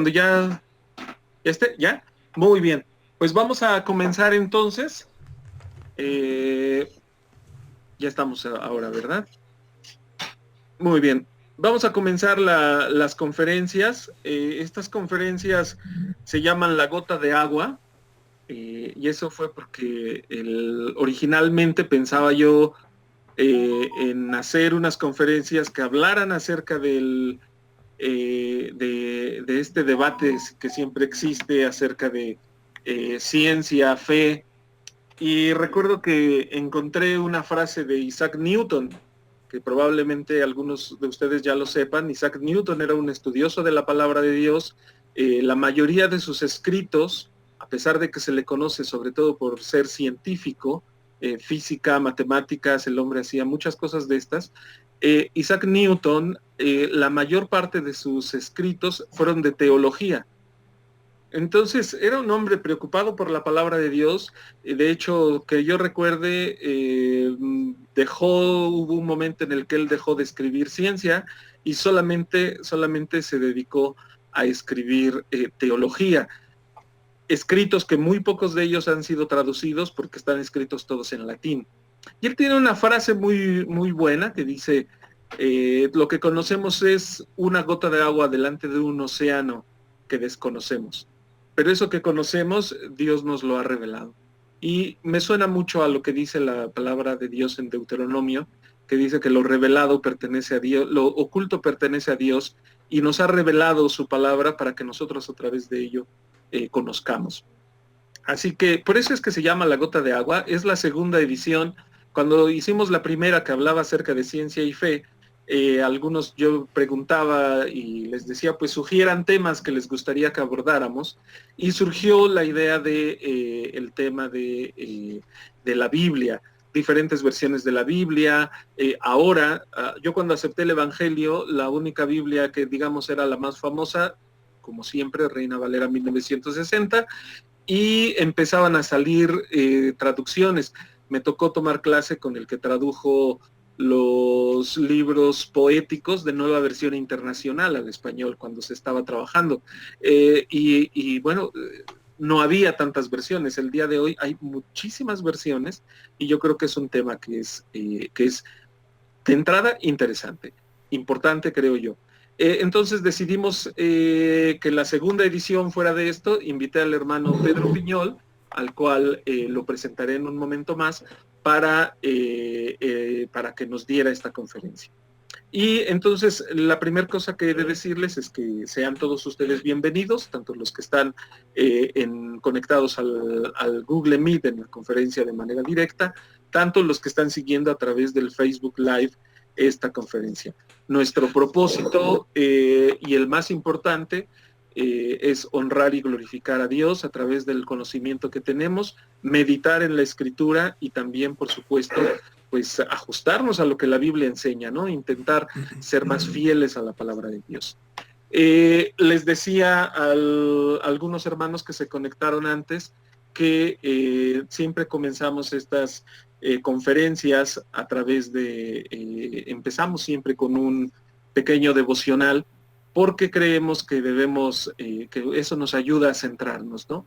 Cuando ya esté, ¿ya? Muy bien. Pues vamos a comenzar entonces. Eh, ya estamos ahora, ¿verdad? Muy bien. Vamos a comenzar las conferencias. Estas conferencias se llaman La Gota de Agua. Y eso fue porque originalmente pensaba yo en hacer unas conferencias que hablaran acerca de este debate que siempre existe acerca de ciencia, fe. Y recuerdo que encontré una frase de Isaac Newton, que probablemente algunos de ustedes ya lo sepan. Isaac Newton era un estudioso de la palabra de Dios. La mayoría de sus escritos, a pesar de que se le conoce sobre todo por ser científico, física, matemáticas, el hombre hacía muchas cosas de estas. Isaac Newton, la mayor parte de sus escritos fueron de teología. Entonces, era un hombre preocupado por la palabra de Dios. De hecho, que yo recuerde, hubo un momento en el que él dejó de escribir ciencia y solamente se dedicó a escribir teología. Escritos que muy pocos de ellos han sido traducidos porque están escritos todos en latín. Y él tiene una frase muy, muy buena que dice, lo que conocemos es una gota de agua delante de un océano que desconocemos. Pero eso que conocemos, Dios nos lo ha revelado. Y me suena mucho a lo que dice la palabra de Dios en Deuteronomio, que dice que lo revelado pertenece a Dios, lo oculto pertenece a Dios y nos ha revelado su palabra para que nosotros a través de ello conozcamos. Así que por eso es que se llama La Gota de Agua. Es la segunda edición. Cuando hicimos la primera que hablaba acerca de ciencia y fe, algunos yo preguntaba y les decía, pues sugieran temas que les gustaría que abordáramos. Y surgió la idea de el tema de la Biblia, diferentes versiones de la Biblia. Ahora, yo cuando acepté el Evangelio, la única Biblia que digamos era la más famosa, como siempre, Reina Valera 1960, y empezaban a salir traducciones. Me tocó tomar clase con el que tradujo los libros poéticos de Nueva Versión Internacional al español cuando se estaba trabajando. Y bueno, no había tantas versiones. El día de hoy hay muchísimas versiones y yo creo que es un tema que es de entrada interesante, importante creo yo. Entonces decidimos que la segunda edición fuera de esto. Invité al hermano Pedro Piñol, al cual lo presentaré en un momento más, para que nos diera esta conferencia. Y entonces la primera cosa que he de decirles es que sean todos ustedes bienvenidos, tanto los que están conectados al Google Meet en la conferencia de manera directa, tanto los que están siguiendo a través del Facebook Live esta conferencia. Nuestro propósito y el más importante es honrar y glorificar a Dios a través del conocimiento que tenemos, meditar en la Escritura y también, por supuesto, pues ajustarnos a lo que la Biblia enseña, ¿no? Intentar ser más fieles a la palabra de Dios. Les decía a algunos hermanos que se conectaron antes que siempre comenzamos estas conferencias a través de, empezamos siempre con un pequeño devocional porque creemos que debemos, que eso nos ayuda a centrarnos, ¿no?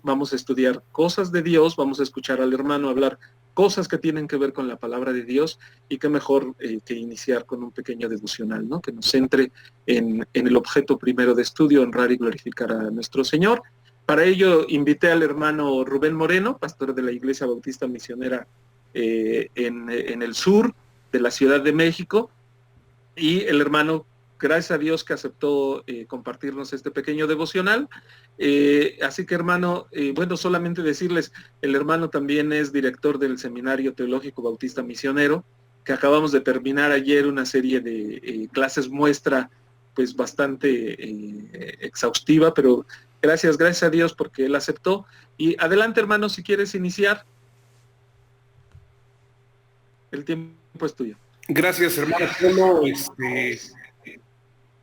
Vamos a estudiar cosas de Dios, vamos a escuchar al hermano hablar cosas que tienen que ver con la palabra de Dios y qué mejor que iniciar con un pequeño devocional, ¿no? Que nos centre en el objeto primero de estudio, honrar y glorificar a nuestro Señor. Para ello invité al hermano Rubén Moreno, pastor de la Iglesia Bautista Misionera en el sur de la Ciudad de México, y el hermano, gracias a Dios que aceptó compartirnos este pequeño devocional. Así que hermano, bueno, solamente decirles, el hermano también es director del Seminario Teológico Bautista Misionero, que acabamos de terminar ayer una serie de clases muestra, pues bastante exhaustiva, pero gracias a Dios porque él aceptó. Y adelante hermano, si quieres iniciar, el tiempo es tuyo. Gracias, hermano Polo.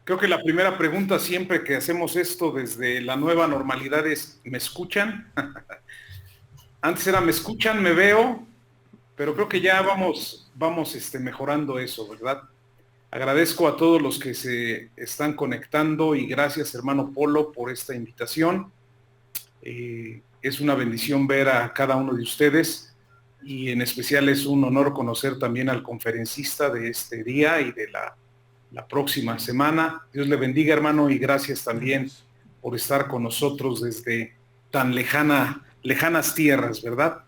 Creo que la primera pregunta siempre que hacemos esto desde la nueva normalidad es, ¿me escuchan? Antes era, ¿me escuchan? ¿Me veo? Pero creo que ya vamos mejorando eso, ¿verdad? Agradezco a todos los que se están conectando y gracias, hermano Polo, por esta invitación. Es una bendición ver a cada uno de ustedes y en especial es un honor conocer también al conferencista de este día y de la próxima semana. Dios le bendiga, hermano, y gracias también por estar con nosotros desde tan lejanas tierras, ¿verdad?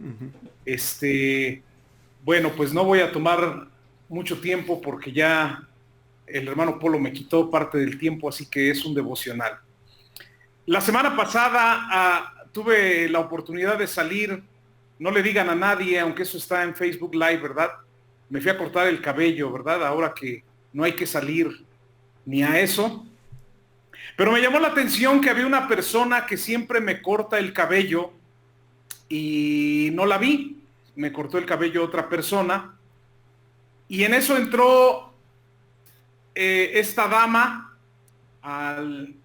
Bueno, pues no voy a tomar mucho tiempo porque ya el hermano Polo me quitó parte del tiempo, así que es un devocional. La semana pasada tuve la oportunidad de salir, no le digan a nadie, aunque eso está en Facebook Live, ¿verdad? Me fui a cortar el cabello, ¿verdad? Ahora que no hay que salir ni a eso. Pero me llamó la atención que había una persona que siempre me corta el cabello y no la vi. Me cortó el cabello otra persona. Y en eso entró esta dama al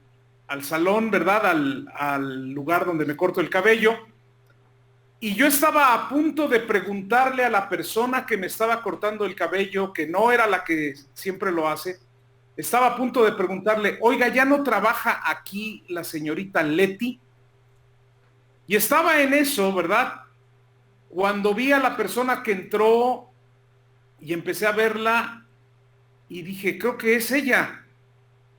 salón, ¿verdad? Al lugar donde me corto el cabello. Y yo estaba a punto de preguntarle a la persona que me estaba cortando el cabello, que no era la que siempre lo hace, estaba a punto de preguntarle, oiga, ¿ya no trabaja aquí la señorita Leti? Y estaba en eso, ¿verdad? Cuando vi a la persona que entró y empecé a verla y dije, creo que es ella.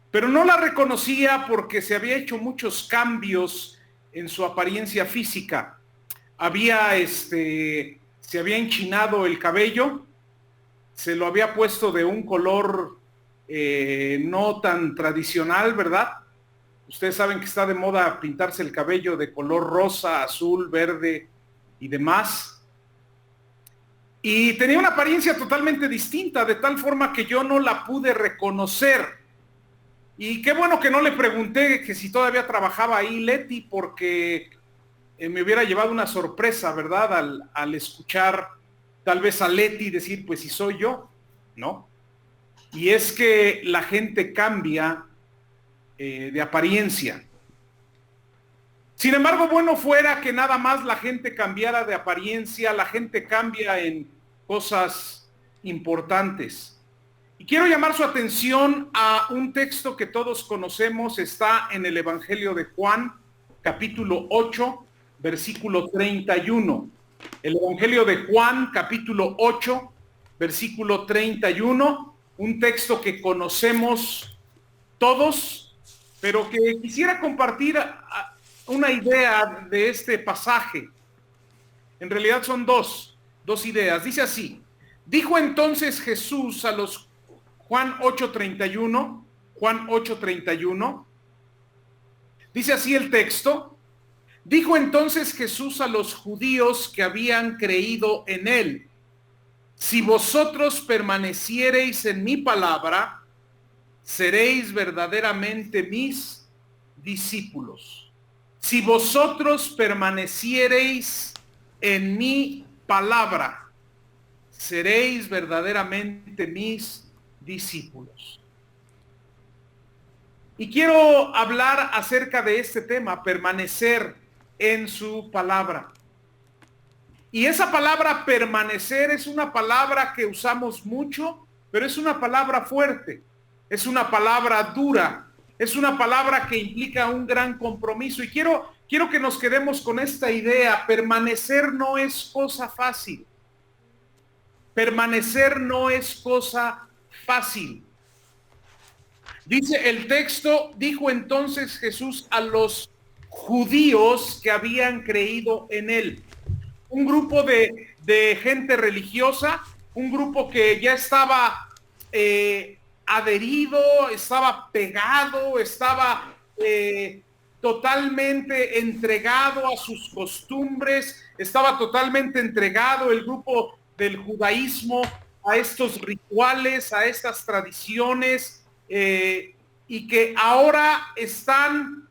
Pero no la reconocía porque se había hecho muchos cambios en su apariencia física. Se había enchinado el cabello, se lo había puesto de un color no tan tradicional, ¿verdad? Ustedes saben que está de moda pintarse el cabello de color rosa, azul, verde y demás. Y tenía una apariencia totalmente distinta, de tal forma que yo no la pude reconocer. Y qué bueno que no le pregunté que si todavía trabajaba ahí Leti, porque me hubiera llevado una sorpresa, ¿verdad? Al escuchar tal vez a Leti decir, pues si soy yo, ¿no? Y es que la gente cambia de apariencia. Sin embargo, bueno fuera que nada más la gente cambiara de apariencia, la gente cambia en cosas importantes. Y quiero llamar su atención a un texto que todos conocemos, está en el Evangelio de Juan, capítulo 8, versículo 31. El Evangelio de Juan, capítulo 8, versículo 31, un texto que conocemos todos, pero que quisiera compartir una idea de este pasaje. En realidad son dos ideas. Dice así: dijo entonces Jesús a los Juan 8:31, dice así el texto: dijo entonces Jesús a los judíos que habían creído en él, si vosotros permaneciereis en mi palabra, seréis verdaderamente mis discípulos. Si vosotros permaneciereis en mi palabra, seréis verdaderamente mis discípulos. Y quiero hablar acerca de este tema, permanecer en su palabra. Y esa palabra permanecer es una palabra que usamos mucho, pero es una palabra fuerte, es una palabra dura, es una palabra que implica un gran compromiso. Y quiero que nos quedemos con esta idea: permanecer no es cosa fácil. Permanecer no es cosa fácil. Dice el texto, dijo entonces Jesús a los judíos que habían creído en él. Un grupo de gente religiosa, un grupo que ya estaba adherido, estaba pegado, estaba totalmente entregado a sus costumbres, estaba totalmente entregado el grupo del judaísmo a estos rituales, a estas tradiciones, y que ahora están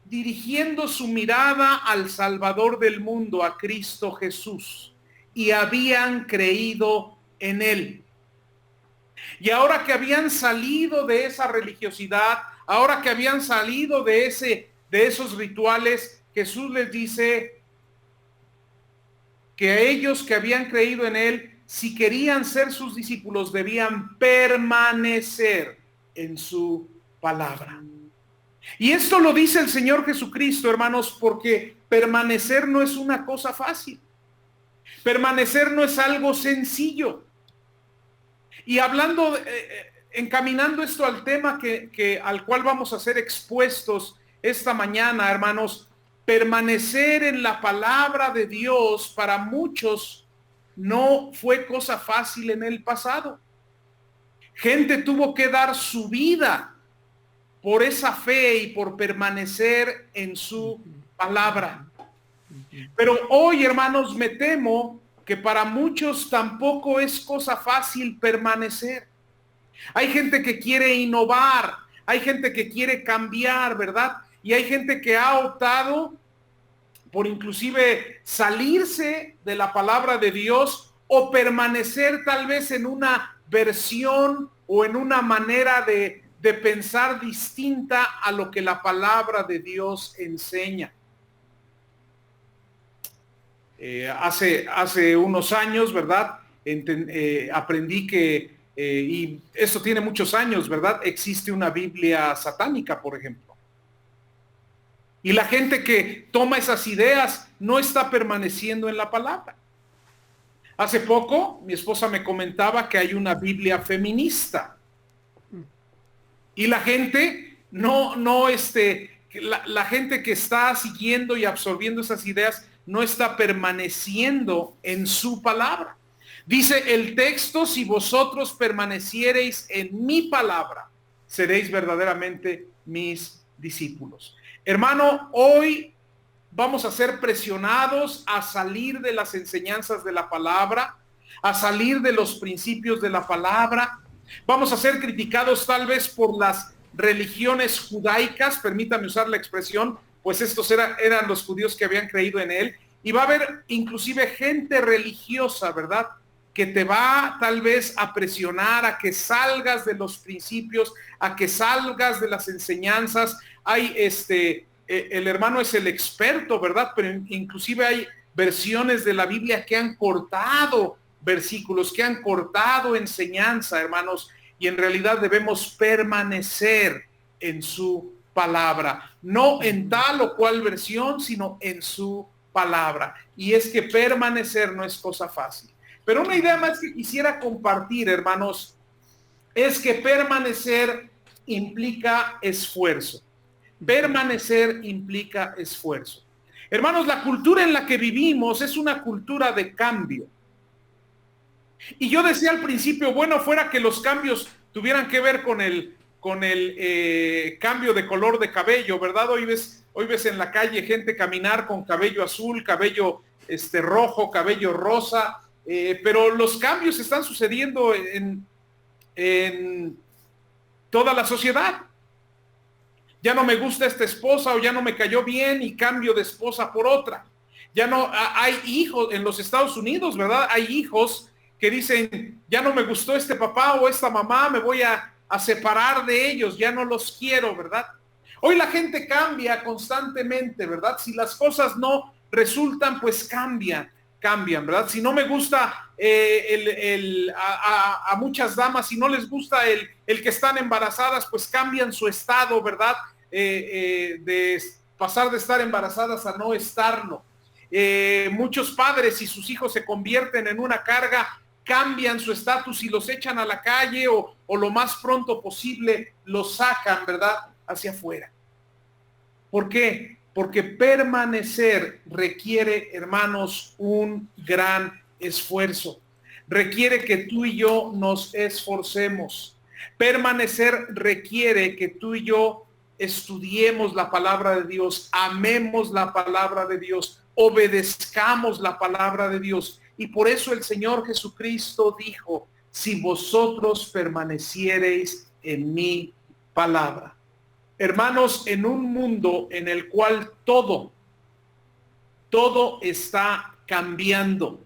dirigiendo su mirada al Salvador del mundo, a Cristo Jesús, y habían creído en él. Y ahora que habían salido de esa religiosidad, ahora que habían salido de esos rituales, Jesús les dice que a ellos que habían creído en él si querían ser sus discípulos, debían permanecer en su palabra. Y esto lo dice el Señor Jesucristo, hermanos, porque permanecer no es una cosa fácil. Permanecer no es algo sencillo. Y hablando, encaminando esto al tema al cual vamos a ser expuestos esta mañana, hermanos, permanecer en la palabra de Dios para muchos no fue cosa fácil en el pasado. Gente tuvo que dar su vida por esa fe y por permanecer en su palabra. Pero hoy, hermanos, me temo que para muchos tampoco es cosa fácil permanecer. Hay gente que quiere innovar, hay gente que quiere cambiar, ¿verdad? Y hay gente que ha optado por inclusive salirse de la palabra de Dios o permanecer tal vez en una versión o en una manera de pensar distinta a lo que la palabra de Dios enseña. Hace unos años, ¿verdad? Aprendí que, y eso tiene muchos años, ¿verdad? Existe una Biblia satánica, por ejemplo. Y la gente que toma esas ideas no está permaneciendo en la palabra. Hace poco, mi esposa me comentaba que hay una Biblia feminista. Y la gente la gente que está siguiendo y absorbiendo esas ideas no está permaneciendo en su palabra. Dice el texto: si vosotros permaneciereis en mi palabra, seréis verdaderamente mis discípulos. Hermano, hoy vamos a ser presionados a salir de las enseñanzas de la palabra, a salir de los principios de la palabra. Vamos a ser criticados tal vez por las religiones judaicas, permítame usar la expresión, pues estos eran los judíos que habían creído en él. Y va a haber inclusive gente religiosa, ¿verdad?, que te va tal vez a presionar a que salgas de los principios, a que salgas de las enseñanzas. Hay el hermano es el experto, ¿verdad? Pero inclusive hay versiones de la Biblia que han cortado versículos, que han cortado enseñanza, hermanos, y en realidad debemos permanecer en su palabra, no en tal o cual versión, sino en su palabra. Y es que permanecer no es cosa fácil. Pero una idea más que quisiera compartir, hermanos, es que permanecer implica esfuerzo. Permanecer implica esfuerzo. Hermanos, la cultura en la que vivimos es una cultura de cambio. Y yo decía al principio, bueno, fuera que los cambios tuvieran que ver con el cambio de color de cabello, ¿verdad? Hoy ves en la calle gente caminar con cabello azul, cabello rojo, cabello rosa, pero los cambios están sucediendo en toda la sociedad. Ya no me gusta esta esposa o ya no me cayó bien y cambio de esposa por otra. Ya no hay hijos en los Estados Unidos, ¿verdad? Hay hijos que dicen, ya no me gustó este papá o esta mamá, me voy a separar de ellos, ya no los quiero, ¿verdad? Hoy la gente cambia constantemente, ¿verdad? Si las cosas no resultan, pues cambian, ¿verdad? Si no me gusta a muchas damas, si no les gusta el que están embarazadas, pues cambian su estado, ¿verdad? De pasar de estar embarazadas a no estarlo. Muchos padres, si sus hijos se convierten en una carga, cambian su estatus y los echan a la calle o lo más pronto posible los sacan, ¿verdad?, hacia afuera. ¿Por qué? Porque permanecer requiere, hermanos, un gran esfuerzo. Requiere que tú y yo nos esforcemos. Permanecer requiere que tú y yo estudiemos la palabra de Dios, amemos la palabra de Dios, obedezcamos la palabra de Dios. Y por eso el Señor Jesucristo dijo, si vosotros permaneciereis en mi palabra. Hermanos, en un mundo en el cual todo está cambiando,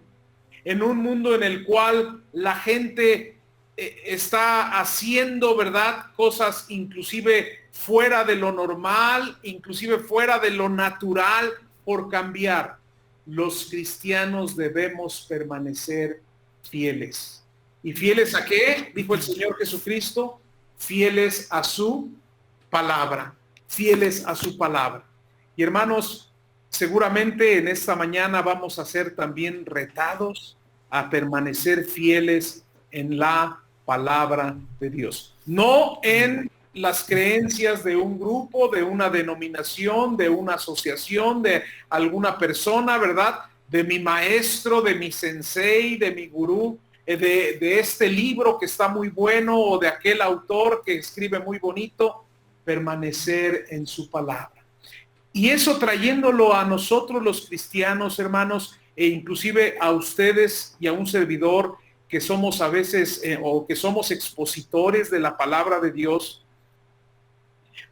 en un mundo en el cual la gente está haciendo, ¿verdad?, cosas inclusive fuera de lo normal, inclusive fuera de lo natural por cambiar, los cristianos debemos permanecer fieles. ¿Y fieles a qué? Dijo el Señor Jesucristo, fieles a su palabra, fieles a su palabra. Y hermanos, seguramente en esta mañana vamos a ser también retados a permanecer fieles en la palabra de Dios. No en las creencias de un grupo, de una denominación, de una asociación, de alguna persona, ¿verdad? De mi maestro, de mi sensei, de mi gurú, de este libro que está muy bueno o de aquel autor que escribe muy bonito, permanecer en su palabra. Y eso trayéndolo a nosotros los cristianos, hermanos, e inclusive a ustedes y a un servidor que somos a veces o que somos expositores de la palabra de Dios,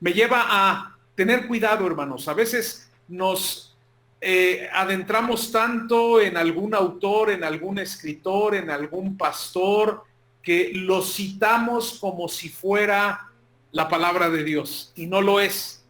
me lleva a tener cuidado, hermanos. A veces nos adentramos tanto en algún autor, en algún escritor, en algún pastor, que lo citamos como si fuera la palabra de Dios, y no lo es.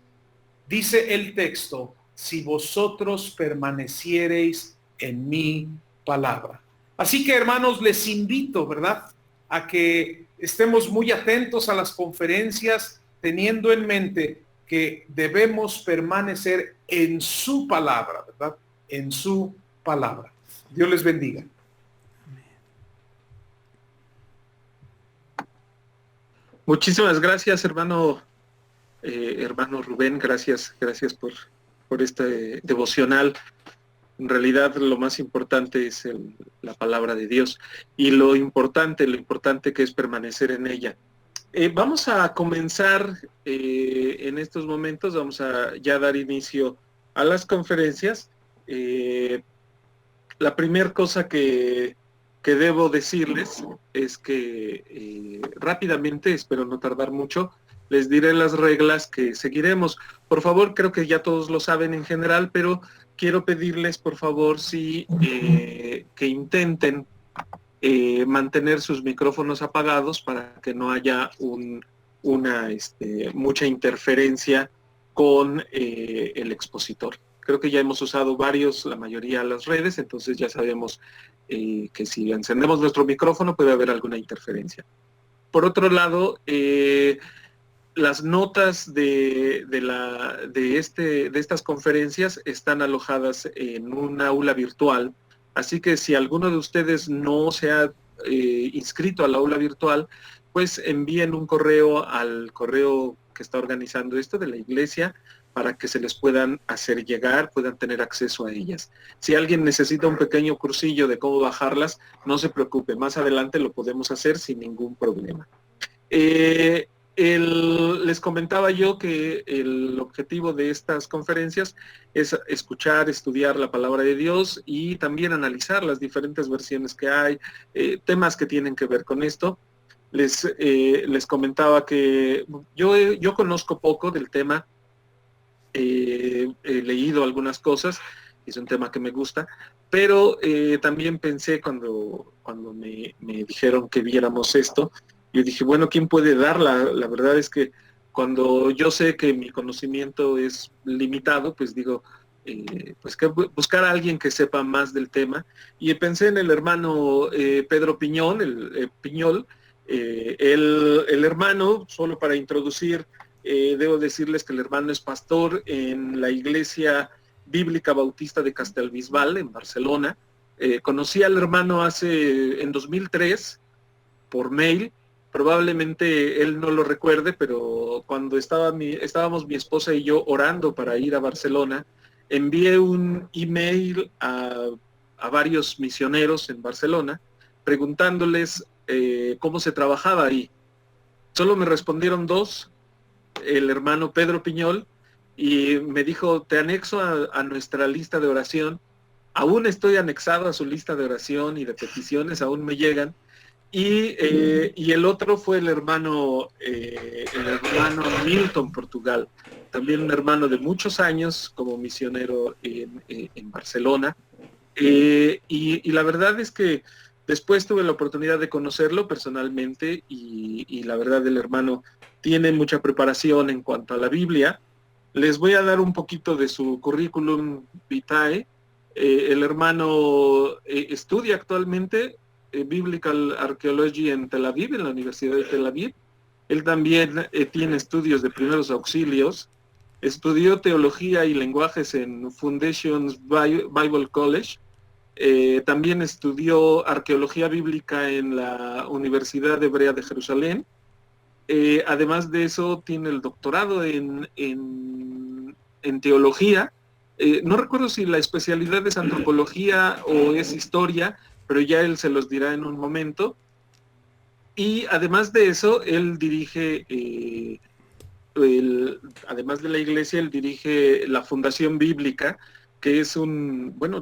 Dice el texto, si vosotros permaneciereis en mi palabra. Así que, hermanos, les invito, ¿verdad?, a que estemos muy atentos a las conferencias, teniendo en mente que debemos permanecer en su palabra, ¿verdad? En su palabra. Dios les bendiga. Muchísimas gracias, hermano Rubén, gracias por este devocional. En realidad lo más importante es la palabra de Dios y lo importante que es permanecer en ella. Vamos a comenzar en estos momentos, vamos a ya dar inicio a las conferencias. La primera cosa que debo decirles es que rápidamente, espero no tardar mucho, les diré las reglas que seguiremos. Por favor, creo que ya todos lo saben en general, pero quiero pedirles, por favor, que intenten mantener sus micrófonos apagados para que no haya mucha interferencia con el expositor. Creo que ya hemos usado la mayoría de las redes, entonces ya sabemos que si encendemos nuestro micrófono puede haber alguna interferencia. Por otro lado, las notas de estas conferencias están alojadas en un aula virtual, así que si alguno de ustedes no se ha inscrito al aula virtual, pues envíen un correo al correo que está organizando esto de la iglesia para que se les puedan hacer llegar, puedan tener acceso a ellas. Si alguien necesita un pequeño cursillo de cómo bajarlas, no se preocupe, más adelante lo podemos hacer sin ningún problema. Les comentaba yo que el objetivo de estas conferencias es escuchar, estudiar la palabra de Dios y también analizar las diferentes versiones que hay, temas que tienen que ver con esto. Les comentaba que yo conozco poco del tema, he leído algunas cosas, es un tema que me gusta, pero también pensé cuando me dijeron que viéramos esto, yo dije, bueno, ¿quién puede darla? La verdad es que cuando yo sé que mi conocimiento es limitado, pues digo, pues que buscar a alguien que sepa más del tema. Y pensé en el hermano Pedro Piñol, el hermano, solo para introducir, debo decirles que el hermano es pastor en la Iglesia Bíblica Bautista de Castelbisbal, en Barcelona. Conocí al hermano en 2003 por mail. Probablemente él no lo recuerde, pero cuando estábamos mi esposa y yo orando para ir a Barcelona, envié un email a varios misioneros en Barcelona preguntándoles cómo se trabajaba ahí. Solo me respondieron dos, el hermano Pedro Piñol, y me dijo, te anexo a nuestra lista de oración. Aún estoy anexado a su lista de oración y de peticiones, aún me llegan. Y el otro fue el hermano Milton Portugal, también un hermano de muchos años como misionero en Barcelona. Y la verdad es que después tuve la oportunidad de conocerlo personalmente y la verdad el hermano tiene mucha preparación en cuanto a la Biblia. Les voy a dar un poquito de su currículum vitae. El hermano estudia actualmente Biblical Archaeology en Tel Aviv, en la Universidad de Tel Aviv. Él también tiene estudios de primeros auxilios. Estudió teología y lenguajes en Foundations Bible College. También estudió arqueología bíblica en la Universidad Hebrea de Jerusalén. Además de eso, tiene el doctorado en teología. No recuerdo si la especialidad es antropología o es historia, pero ya él se los dirá en un momento. Y además de eso, él dirige, además de la iglesia, él dirige la Fundación Bíblica, que es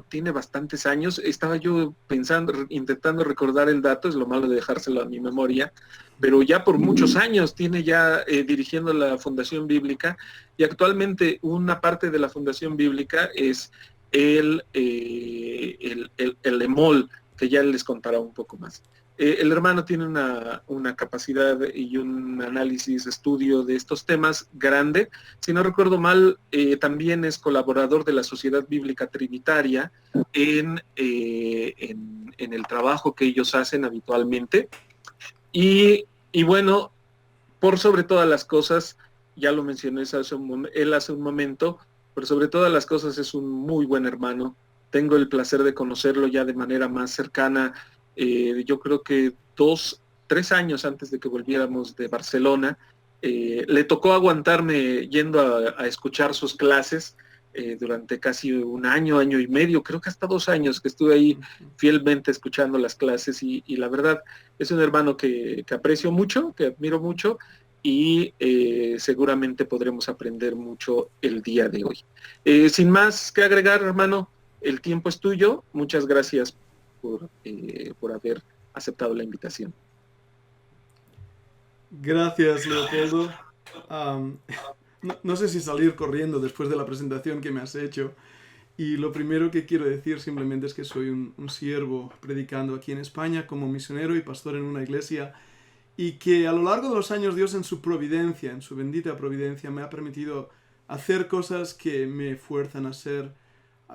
tiene bastantes años. Estaba yo intentando recordar el dato, es lo malo de dejárselo a mi memoria, pero ya por muchos años tiene ya dirigiendo la Fundación Bíblica, y actualmente una parte de la Fundación Bíblica es el EMOL, que ya les contará un poco más. El hermano tiene una capacidad y un análisis, estudio de estos temas grande. Si no recuerdo mal, también es colaborador de la Sociedad Bíblica Trinitaria en el trabajo que ellos hacen habitualmente. Y bueno, por sobre todas las cosas, ya lo mencioné él hace un momento, pero sobre todas las cosas es un muy buen hermano. Tengo el placer de conocerlo ya de manera más cercana. Yo creo que 3 años antes de que volviéramos de Barcelona, le tocó aguantarme yendo a escuchar sus clases durante casi un año y medio, creo que hasta 2 años que estuve ahí fielmente escuchando las clases, y la verdad es un hermano que aprecio mucho, que admiro mucho, y seguramente podremos aprender mucho el día de hoy. Sin más que agregar, hermano, el tiempo es tuyo. Muchas gracias por haber aceptado la invitación. Gracias, Leopoldo. No sé si salir corriendo después de la presentación que me has hecho. Y lo primero que quiero decir simplemente es que soy un siervo predicando aquí en España como misionero y pastor en una iglesia, y que a lo largo de los años Dios en su providencia, en su bendita providencia, me ha permitido hacer cosas que me fuerzan a ser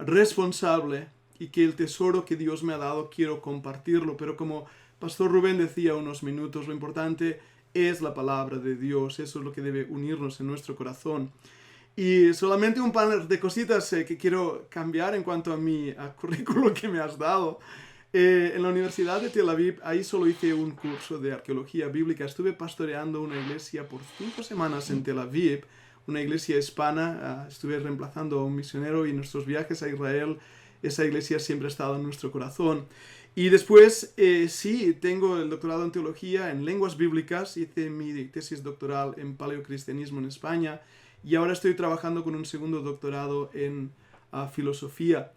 responsable, y que el tesoro que Dios me ha dado quiero compartirlo. Pero como Pastor Rubén decía unos minutos, lo importante es la palabra de Dios. Eso es lo que debe unirnos en nuestro corazón. Y solamente un par de cositas que quiero cambiar en cuanto a mi currículum que me has dado. En la Universidad de Tel Aviv, ahí solo hice un curso de arqueología bíblica. Estuve pastoreando una iglesia por 5 semanas en Tel Aviv, una iglesia hispana. Estuve reemplazando a un misionero, y en nuestros viajes a Israel esa iglesia siempre ha estado en nuestro corazón. Y después, sí, tengo el doctorado en teología, en lenguas bíblicas. Hice mi tesis doctoral en paleocristianismo en España, y ahora estoy trabajando con un segundo doctorado en filosofía.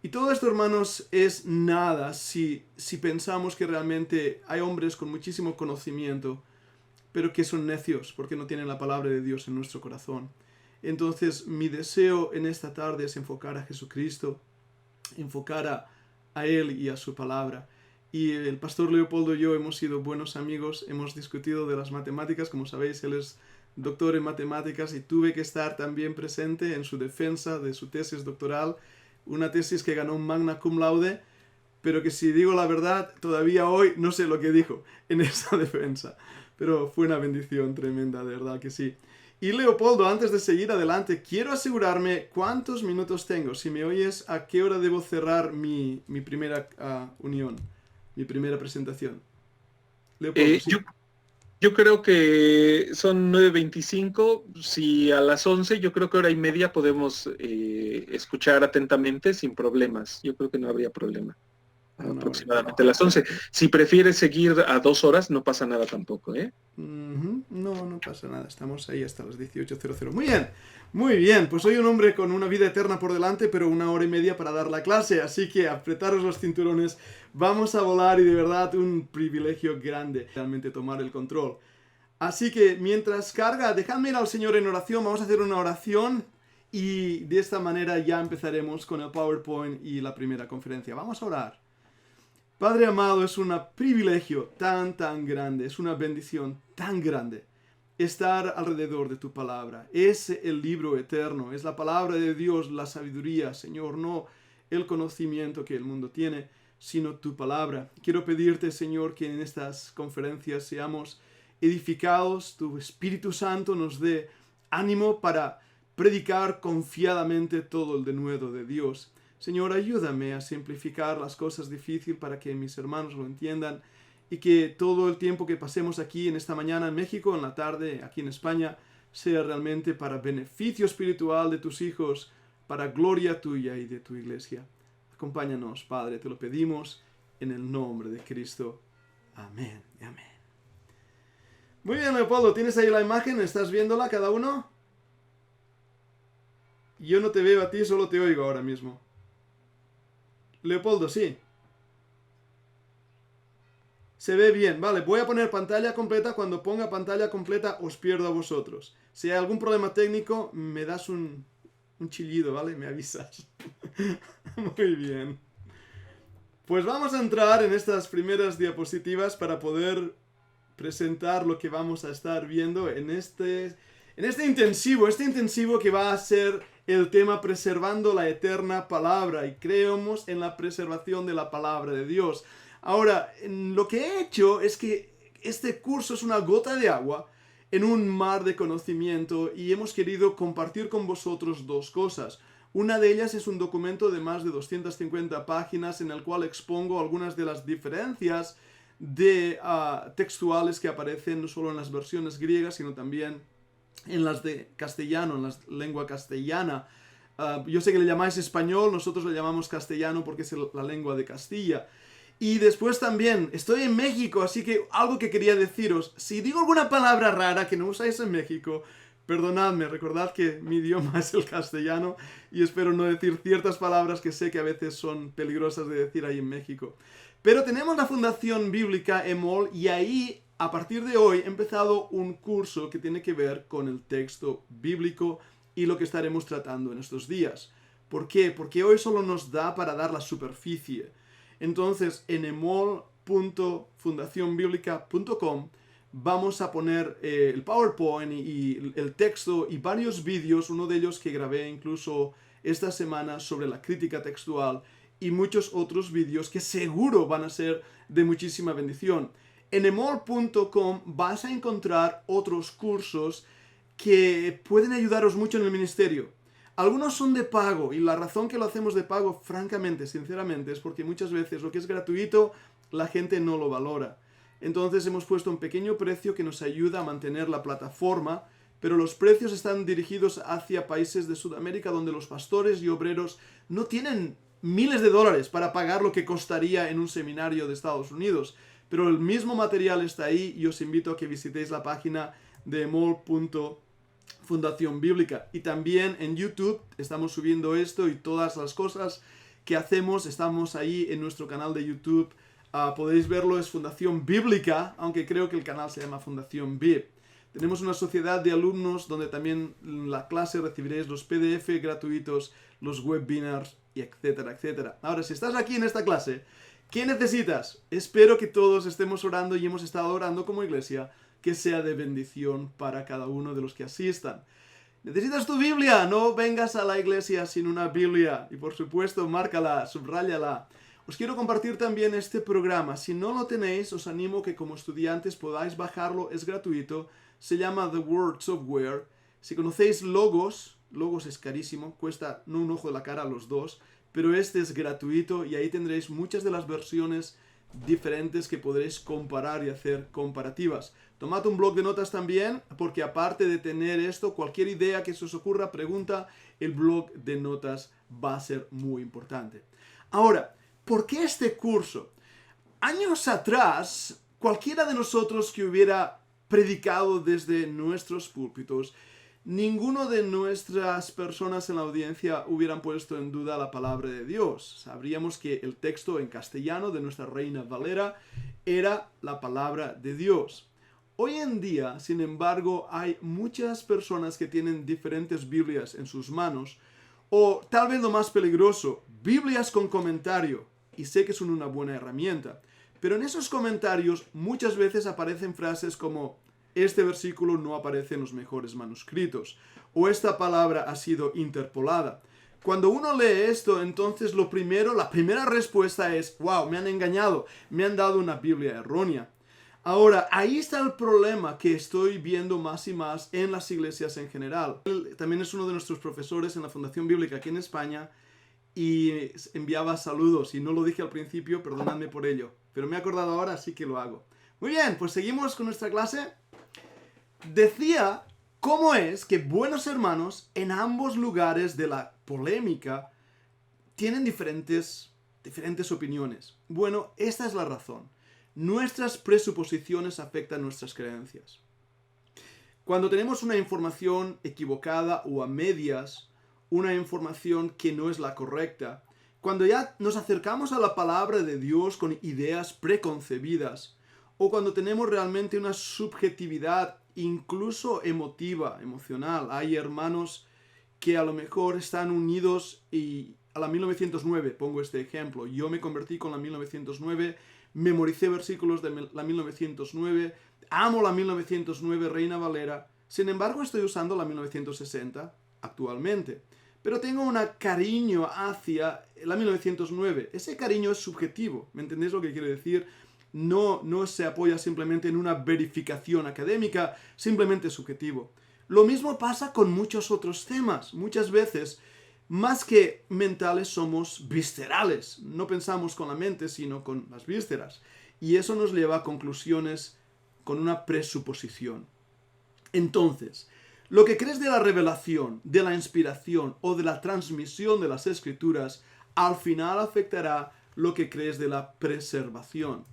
Y todo esto, hermanos, es nada si pensamos que realmente hay hombres con muchísimo conocimiento, pero que son necios porque no tienen la palabra de Dios en nuestro corazón. Entonces, mi deseo en esta tarde es enfocar a Jesucristo, enfocar a Él y a su palabra. Y el pastor Leopoldo y yo hemos sido buenos amigos, hemos discutido de las matemáticas. Como sabéis, él es doctor en matemáticas, y tuve que estar también presente en su defensa de su tesis doctoral, una tesis que ganó un magna cum laude, pero que, si digo la verdad, todavía hoy no sé lo que dijo en esa defensa. Pero fue una bendición tremenda, de verdad que sí. Y Leopoldo, antes de seguir adelante, quiero asegurarme cuántos minutos tengo. Si me oyes, ¿a qué hora debo cerrar mi primera unión, mi primera presentación? Leopoldo, sí. Yo creo que son 9:25. Si a las 11, yo creo que 1:30 podemos escuchar atentamente sin problemas. Yo creo que no habría problema. Aproximadamente a las 11. Si prefieres seguir a 2 horas, no pasa nada tampoco, ¿eh? No pasa nada. Estamos ahí hasta las 18:00. Muy bien. Pues soy un hombre con una vida eterna por delante, pero 1 hora y media para dar la clase. Así que apretaros los cinturones. Vamos a volar, y de verdad un privilegio grande realmente tomar el control. Así que mientras carga, dejadme ir al Señor en oración. Vamos a hacer una oración, y de esta manera ya empezaremos con el PowerPoint y la primera conferencia. Vamos a orar. Padre amado, es un privilegio tan grande, es una bendición tan grande estar alrededor de tu palabra. Es el libro eterno, es la palabra de Dios, la sabiduría, Señor, no el conocimiento que el mundo tiene, sino tu palabra. Quiero pedirte, Señor, que en estas conferencias seamos edificados, tu Espíritu Santo nos dé ánimo para predicar confiadamente todo el denuedo de Dios. Señor, ayúdame a simplificar las cosas difíciles para que mis hermanos lo entiendan y que todo el tiempo que pasemos aquí en esta mañana en México, en la tarde aquí en España, sea realmente para beneficio espiritual de tus hijos, para gloria tuya y de tu iglesia. Acompáñanos, Padre, te lo pedimos en el nombre de Cristo. Amén. Amén. Muy bien, Leopoldo, ¿tienes ahí la imagen? ¿Estás viéndola cada uno? Yo no te veo a ti, solo te oigo ahora mismo. Leopoldo, sí. Se ve bien, vale, voy a poner pantalla completa. Cuando ponga pantalla completa os pierdo a vosotros. Si hay algún problema técnico, me das un chillido, ¿vale? Me avisas. Muy bien. Pues vamos a entrar en estas primeras diapositivas para poder presentar lo que vamos a estar viendo en este intensivo que va a ser el tema preservando la eterna palabra, y creemos en la preservación de la palabra de Dios. Ahora, lo que he hecho es que este curso es una gota de agua en un mar de conocimiento, y hemos querido compartir con vosotros dos cosas. Una de ellas es un documento de más de 250 páginas en el cual expongo algunas de las diferencias textuales que aparecen no solo en las versiones griegas, sino también en las de castellano, en la lengua castellana. Yo sé que le llamáis español, nosotros le llamamos castellano porque es la lengua de Castilla. Y después también, estoy en México, así que algo que quería deciros: si digo alguna palabra rara que no usáis en México, perdonadme, recordad que mi idioma es el castellano y espero no decir ciertas palabras que sé que a veces son peligrosas de decir ahí en México. Pero tenemos la Fundación Bíblica EMOL, y ahí, a partir de hoy, he empezado un curso que tiene que ver con el texto bíblico y lo que estaremos tratando en estos días. ¿Por qué? Porque hoy solo nos da para dar la superficie. Entonces, en emol.fundacionbiblica.com vamos a poner el PowerPoint y el texto y varios vídeos, uno de ellos que grabé incluso esta semana sobre la crítica textual, y muchos otros vídeos que seguro van a ser de muchísima bendición. En emol.com vas a encontrar otros cursos que pueden ayudaros mucho en el ministerio. Algunos son de pago, y la razón que lo hacemos de pago, francamente, sinceramente, es porque muchas veces lo que es gratuito la gente no lo valora. Entonces hemos puesto un pequeño precio que nos ayuda a mantener la plataforma, pero los precios están dirigidos hacia países de Sudamérica donde los pastores y obreros no tienen miles de dólares para pagar lo que costaría en un seminario de Estados Unidos. Pero el mismo material está ahí, y os invito a que visitéis la página de emol.fundación bíblica. Y también en YouTube estamos subiendo esto y todas las cosas que hacemos. Estamos ahí en nuestro canal de YouTube. Podéis verlo, es Fundación Bíblica, aunque creo que el canal se llama Fundación Bib. Tenemos una sociedad de alumnos donde también en la clase recibiréis los PDF gratuitos, los webinars, y etcétera, etcétera. Ahora, si estás aquí en esta clase, ¿qué necesitas? Espero que todos estemos orando, y hemos estado orando como iglesia, que sea de bendición para cada uno de los que asistan. ¿Necesitas tu Biblia? No vengas a la iglesia sin una Biblia. Y por supuesto, márcala, subráyala. Os quiero compartir también este programa. Si no lo tenéis, os animo que como estudiantes podáis bajarlo, es gratuito. Se llama The Word Software. Si conocéis Logos es carísimo, cuesta no un ojo de la cara los dos, pero este es gratuito, y ahí tendréis muchas de las versiones diferentes que podréis comparar y hacer comparativas. Tomad un bloc de notas también, porque aparte de tener esto, cualquier idea que se os ocurra, pregunta, el bloc de notas va a ser muy importante. Ahora, ¿por qué este curso? Años atrás, cualquiera de nosotros que hubiera predicado desde nuestros púlpitos, ninguno de nuestras personas en la audiencia hubieran puesto en duda la palabra de Dios. Sabríamos que el texto en castellano de nuestra Reina Valera era la palabra de Dios. Hoy en día, sin embargo, hay muchas personas que tienen diferentes Biblias en sus manos, o tal vez lo más peligroso, Biblias con comentario, y sé que son una buena herramienta, pero en esos comentarios muchas veces aparecen frases como: este versículo no aparece en los mejores manuscritos, o esta palabra ha sido interpolada. Cuando uno lee esto, entonces la primera respuesta es, wow, me han engañado, me han dado una Biblia errónea. Ahora, ahí está el problema que estoy viendo más y más en las iglesias en general. Él también es uno de nuestros profesores en la Fundación Bíblica aquí en España y enviaba saludos y no lo dije al principio, perdonadme por ello, pero me he acordado ahora, así que lo hago. Muy bien, pues seguimos con nuestra clase. Decía cómo es que buenos hermanos en ambos lugares de la polémica tienen diferentes opiniones. Bueno, esta es la razón. Nuestras presuposiciones afectan nuestras creencias. Cuando tenemos una información equivocada o a medias, una información que no es la correcta, cuando ya nos acercamos a la palabra de Dios con ideas preconcebidas, o cuando tenemos realmente una subjetividad incluso emocional. Hay hermanos que a lo mejor están unidos y a la 1909, pongo este ejemplo. Yo me convertí con la 1909, memoricé versículos de la 1909, amo la 1909 Reina Valera, sin embargo estoy usando la 1960 actualmente. Pero tengo un cariño hacia la 1909. Ese cariño es subjetivo, ¿me entendéis lo que quiero decir? No se apoya simplemente en una verificación académica, simplemente subjetivo. Lo mismo pasa con muchos otros temas. Muchas veces, más que mentales, somos viscerales. No pensamos con la mente, sino con las vísceras. Y eso nos lleva a conclusiones con una presuposición. Entonces, lo que crees de la revelación, de la inspiración o de la transmisión de las Escrituras, al final afectará lo que crees de la preservación.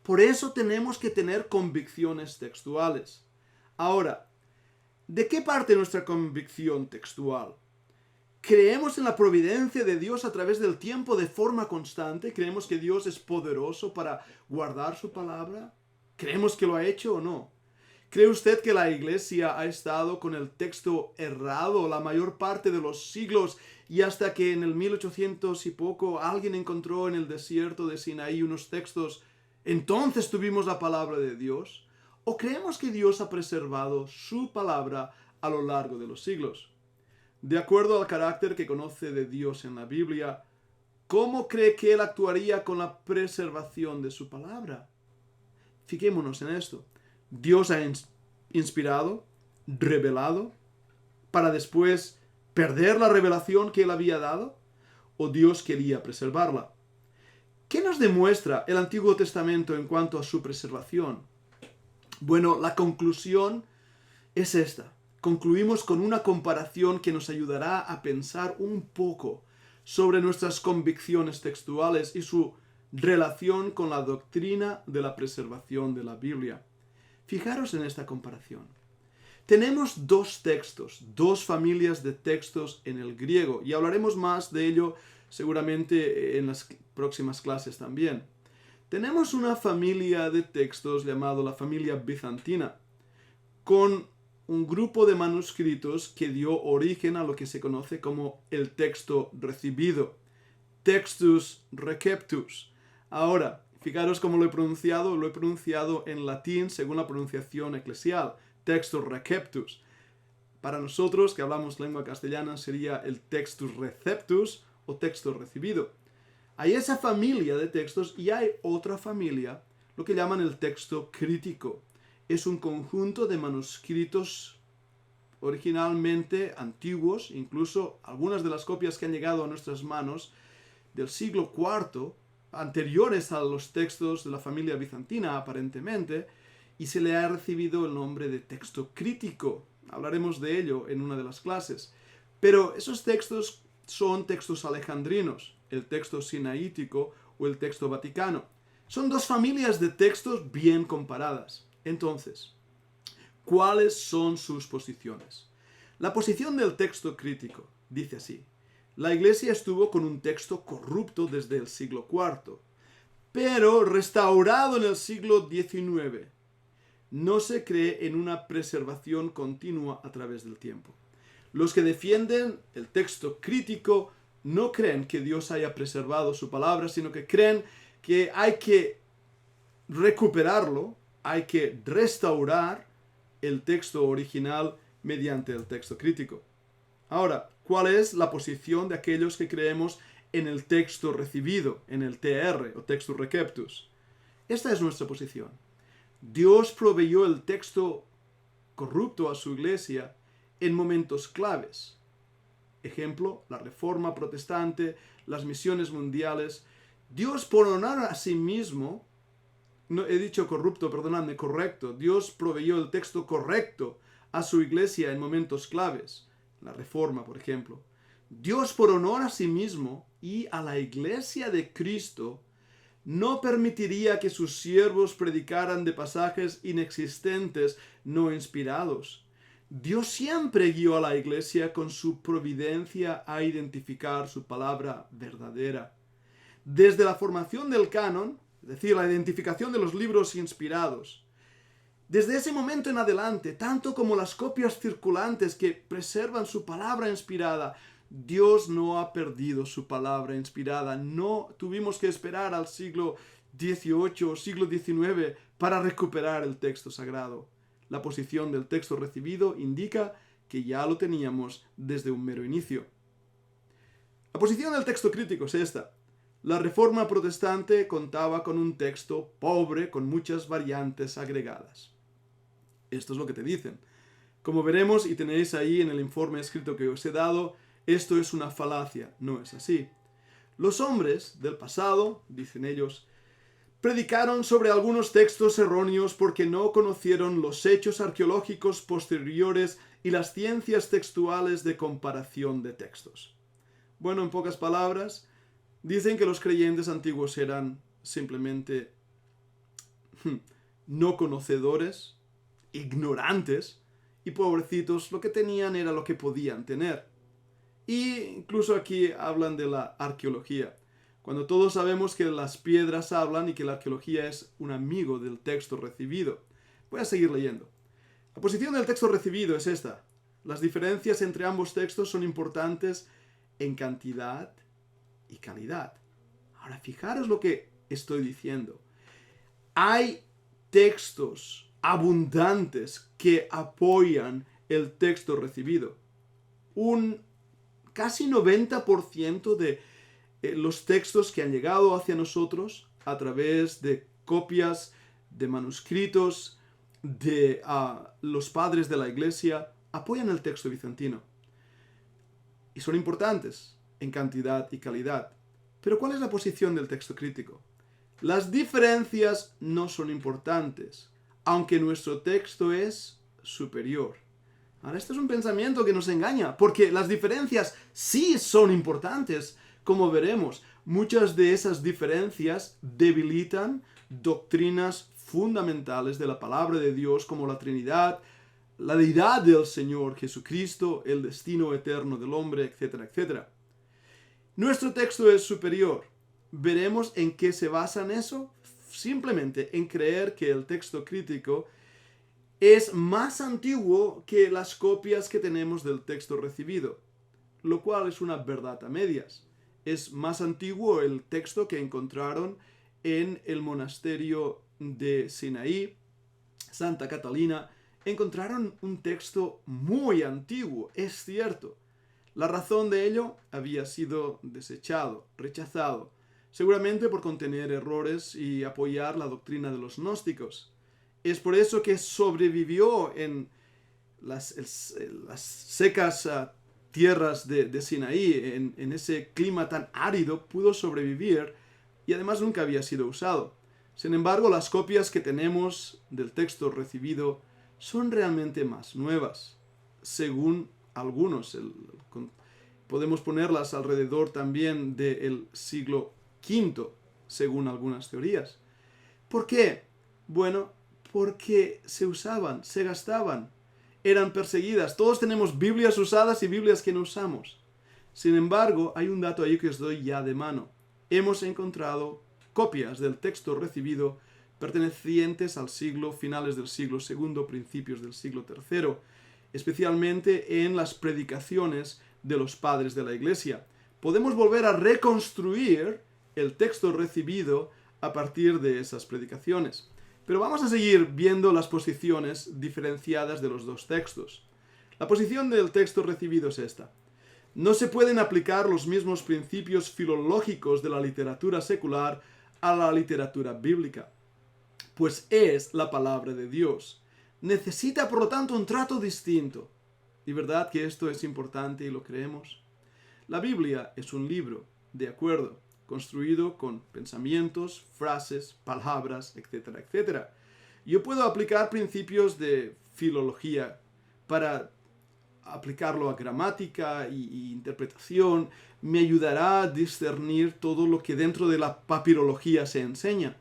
Por eso tenemos que tener convicciones textuales. Ahora, ¿de qué parte nuestra convicción textual? ¿Creemos en la providencia de Dios a través del tiempo de forma constante? ¿Creemos que Dios es poderoso para guardar su palabra? ¿Creemos que lo ha hecho o no? ¿Cree usted que la Iglesia ha estado con el texto errado la mayor parte de los siglos y hasta que en el 1800 y poco alguien encontró en el desierto de Sinaí unos textos, entonces tuvimos la palabra de Dios? ¿O creemos que Dios ha preservado su palabra a lo largo de los siglos? De acuerdo al carácter que conoce de Dios en la Biblia, ¿cómo cree que Él actuaría con la preservación de su palabra? Fijémonos en esto. Dios ha inspirado, revelado, para después perder la revelación que Él había dado, ¿o Dios quería preservarla? ¿Qué nos demuestra el Antiguo Testamento en cuanto a su preservación? Bueno, la conclusión es esta. Concluimos con una comparación que nos ayudará a pensar un poco sobre nuestras convicciones textuales y su relación con la doctrina de la preservación de la Biblia. Fijaros en esta comparación. Tenemos dos textos, dos familias de textos en el griego, y hablaremos más de ello seguramente en las próximas clases también. Tenemos una familia de textos llamado la familia bizantina, con un grupo de manuscritos que dio origen a lo que se conoce como el texto recibido, Textus Receptus. Ahora, fijaros cómo lo he pronunciado en latín según la pronunciación eclesial, Textus Receptus. Para nosotros, que hablamos lengua castellana, sería el Textus Receptus o texto recibido. Hay esa familia de textos y hay otra familia, lo que llaman el texto crítico. Es un conjunto de manuscritos originalmente antiguos, incluso algunas de las copias que han llegado a nuestras manos del siglo IV, anteriores a los textos de la familia bizantina aparentemente, y se le ha recibido el nombre de texto crítico. Hablaremos de ello en una de las clases. Pero esos textos son textos alejandrinos, el texto sinaítico o el texto vaticano. Son dos familias de textos bien comparadas. Entonces, ¿cuáles son sus posiciones? La posición del texto crítico dice así: la Iglesia estuvo con un texto corrupto desde el siglo IV, pero restaurado en el siglo XIX. No se cree en una preservación continua a través del tiempo. Los que defienden el texto crítico no creen que Dios haya preservado su palabra, sino que creen que hay que recuperarlo, hay que restaurar el texto original mediante el texto crítico. Ahora, cuál es la posición de aquellos que creemos en el texto recibido, en el TR o Textus Receptus. Esta es nuestra posición. Dios proveyó el texto corrupto a su iglesia en momentos claves. Ejemplo, la Reforma Protestante, las misiones mundiales. Dios, por honor a sí mismo, no he dicho corrupto, perdonadme, correcto. Dios proveyó el texto correcto a su iglesia en momentos claves. La Reforma, por ejemplo. Dios, por honor a sí mismo y a la iglesia de Cristo, no permitiría que sus siervos predicaran de pasajes inexistentes, no inspirados. Dios siempre guió a la iglesia con su providencia a identificar su palabra verdadera. Desde la formación del canon, es decir, la identificación de los libros inspirados, desde ese momento en adelante, tanto como las copias circulantes que preservan su palabra inspirada, Dios no ha perdido su palabra inspirada. No tuvimos que esperar al siglo XVIII o siglo XIX para recuperar el texto sagrado. La posición del texto recibido indica que ya lo teníamos desde un mero inicio. La posición del texto crítico es esta. La Reforma Protestante contaba con un texto pobre con muchas variantes agregadas. Esto es lo que te dicen. Como veremos y tenéis ahí en el informe escrito que os he dado, esto es una falacia, no es así. Los hombres del pasado, dicen ellos, predicaron sobre algunos textos erróneos porque no conocieron los hechos arqueológicos posteriores y las ciencias textuales de comparación de textos. Bueno, en pocas palabras, dicen que los creyentes antiguos eran simplemente no conocedores, ignorantes, y pobrecitos lo que tenían era lo que podían tener. Y incluso aquí hablan de la arqueología, cuando todos sabemos que las piedras hablan y que la arqueología es un amigo del texto recibido. Voy a seguir leyendo. La posición del texto recibido es esta. Las diferencias entre ambos textos son importantes en cantidad y calidad. Ahora, fijaros lo que estoy diciendo. Hay textos abundantes que apoyan el texto recibido. Un casi 90% de los textos que han llegado hacia nosotros a través de copias, de manuscritos, de los padres de la iglesia, apoyan el texto bizantino. Y son importantes en cantidad y calidad. Pero ¿cuál es la posición del texto crítico? Las diferencias no son importantes, aunque nuestro texto es superior. Ahora, esto es un pensamiento que nos engaña, porque las diferencias sí son importantes. Como veremos, muchas de esas diferencias debilitan doctrinas fundamentales de la palabra de Dios, como la Trinidad, la deidad del Señor Jesucristo, el destino eterno del hombre, etcétera, etcétera. Nuestro texto es superior. ¿Veremos en qué se basa en eso? Simplemente en creer que el texto crítico es más antiguo que las copias que tenemos del texto recibido, lo cual es una verdad a medias. Es más antiguo el texto que encontraron en el monasterio de Sinaí, Santa Catalina. Encontraron un texto muy antiguo, es cierto. La razón de ello había sido desechado, rechazado, seguramente por contener errores y apoyar la doctrina de los gnósticos. Es por eso que sobrevivió en las secas tierras de Sinaí, en ese clima tan árido, pudo sobrevivir y además nunca había sido usado. Sin embargo, las copias que tenemos del texto recibido son realmente más nuevas, según algunos. Podemos ponerlas alrededor también del siglo V, según algunas teorías. ¿Por qué? Bueno, porque se usaban, se gastaban, eran perseguidas. Todos tenemos Biblias usadas y Biblias que no usamos. Sin embargo, hay un dato ahí que os doy ya de mano. Hemos encontrado copias del texto recibido pertenecientes al finales del siglo II, principios del siglo III, especialmente en las predicaciones de los padres de la Iglesia. Podemos volver a reconstruir el texto recibido a partir de esas predicaciones. Pero vamos a seguir viendo las posiciones diferenciadas de los dos textos. La posición del texto recibido es esta. No se pueden aplicar los mismos principios filológicos de la literatura secular a la literatura bíblica, pues es la palabra de Dios. Necesita, por lo tanto, un trato distinto. ¿Y verdad que esto es importante y lo creemos? La Biblia es un libro, de acuerdo, construido con pensamientos, frases, palabras, etcétera, etcétera. Yo puedo aplicar principios de filología para aplicarlo a gramática y interpretación. Me ayudará a discernir todo lo que dentro de la papirología se enseña.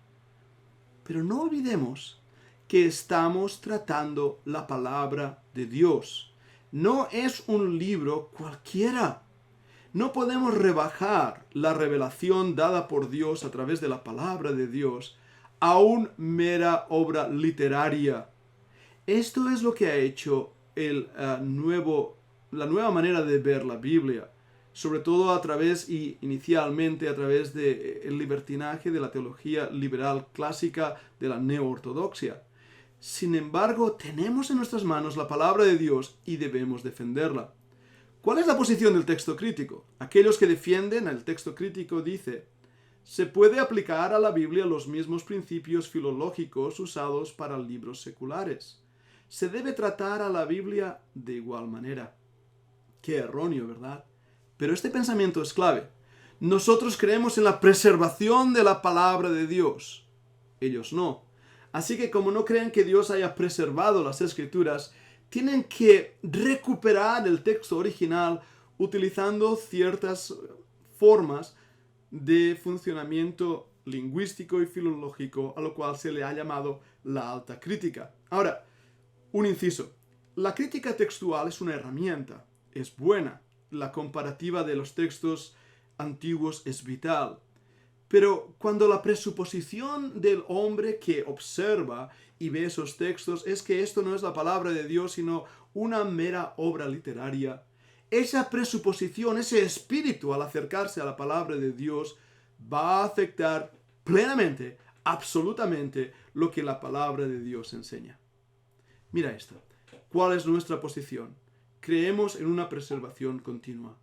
Pero no olvidemos que estamos tratando la palabra de Dios. No es un libro cualquiera. No podemos rebajar la revelación dada por Dios a través de la palabra de Dios a una mera obra literaria. Esto es lo que ha hecho la nueva manera de ver la Biblia, sobre todo a través y inicialmente a través del libertinaje de la teología liberal clásica de la neoortodoxia. Sin embargo, tenemos en nuestras manos la palabra de Dios y debemos defenderla. ¿Cuál es la posición del texto crítico? Aquellos que defienden el texto crítico dice: se puede aplicar a la Biblia los mismos principios filológicos usados para libros seculares. Se debe tratar a la Biblia de igual manera. Qué erróneo, ¿verdad? Pero este pensamiento es clave. Nosotros creemos en la preservación de la palabra de Dios. Ellos no. Así que como no creen que Dios haya preservado las Escrituras, tienen que recuperar el texto original utilizando ciertas formas de funcionamiento lingüístico y filológico, a lo cual se le ha llamado la alta crítica. Ahora, un inciso. La crítica textual es una herramienta, es buena. La comparativa de los textos antiguos es vital. Pero cuando la presuposición del hombre que observa y ve esos textos es que esto no es la palabra de Dios, sino una mera obra literaria, esa presuposición, ese espíritu al acercarse a la palabra de Dios va a afectar plenamente, absolutamente, lo que la palabra de Dios enseña. Mira esto. ¿Cuál es nuestra posición? Creemos en una preservación continua.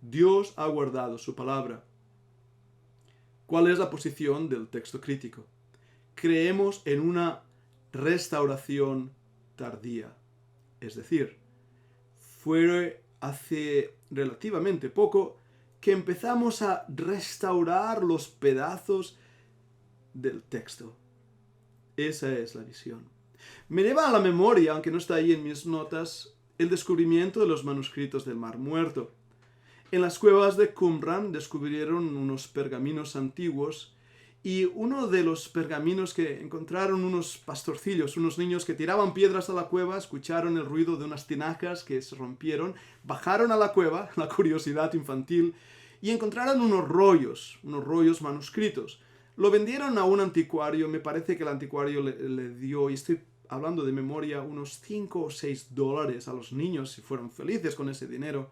Dios ha guardado su palabra. ¿Cuál es la posición del texto crítico? Creemos en una restauración tardía. Es decir, fue hace relativamente poco que empezamos a restaurar los pedazos del texto. Esa es la visión. Me lleva a la memoria, aunque no está ahí en mis notas, el descubrimiento de los manuscritos del Mar Muerto. En las cuevas de Qumran descubrieron unos pergaminos antiguos y uno de los pergaminos que encontraron unos pastorcillos, unos niños que tiraban piedras a la cueva, escucharon el ruido de unas tinajas que se rompieron, bajaron a la cueva, la curiosidad infantil, y encontraron unos rollos manuscritos. Lo vendieron a un anticuario, me parece que el anticuario le dio, y estoy hablando de memoria, unos $5 o $6 a los niños y fueron felices con ese dinero.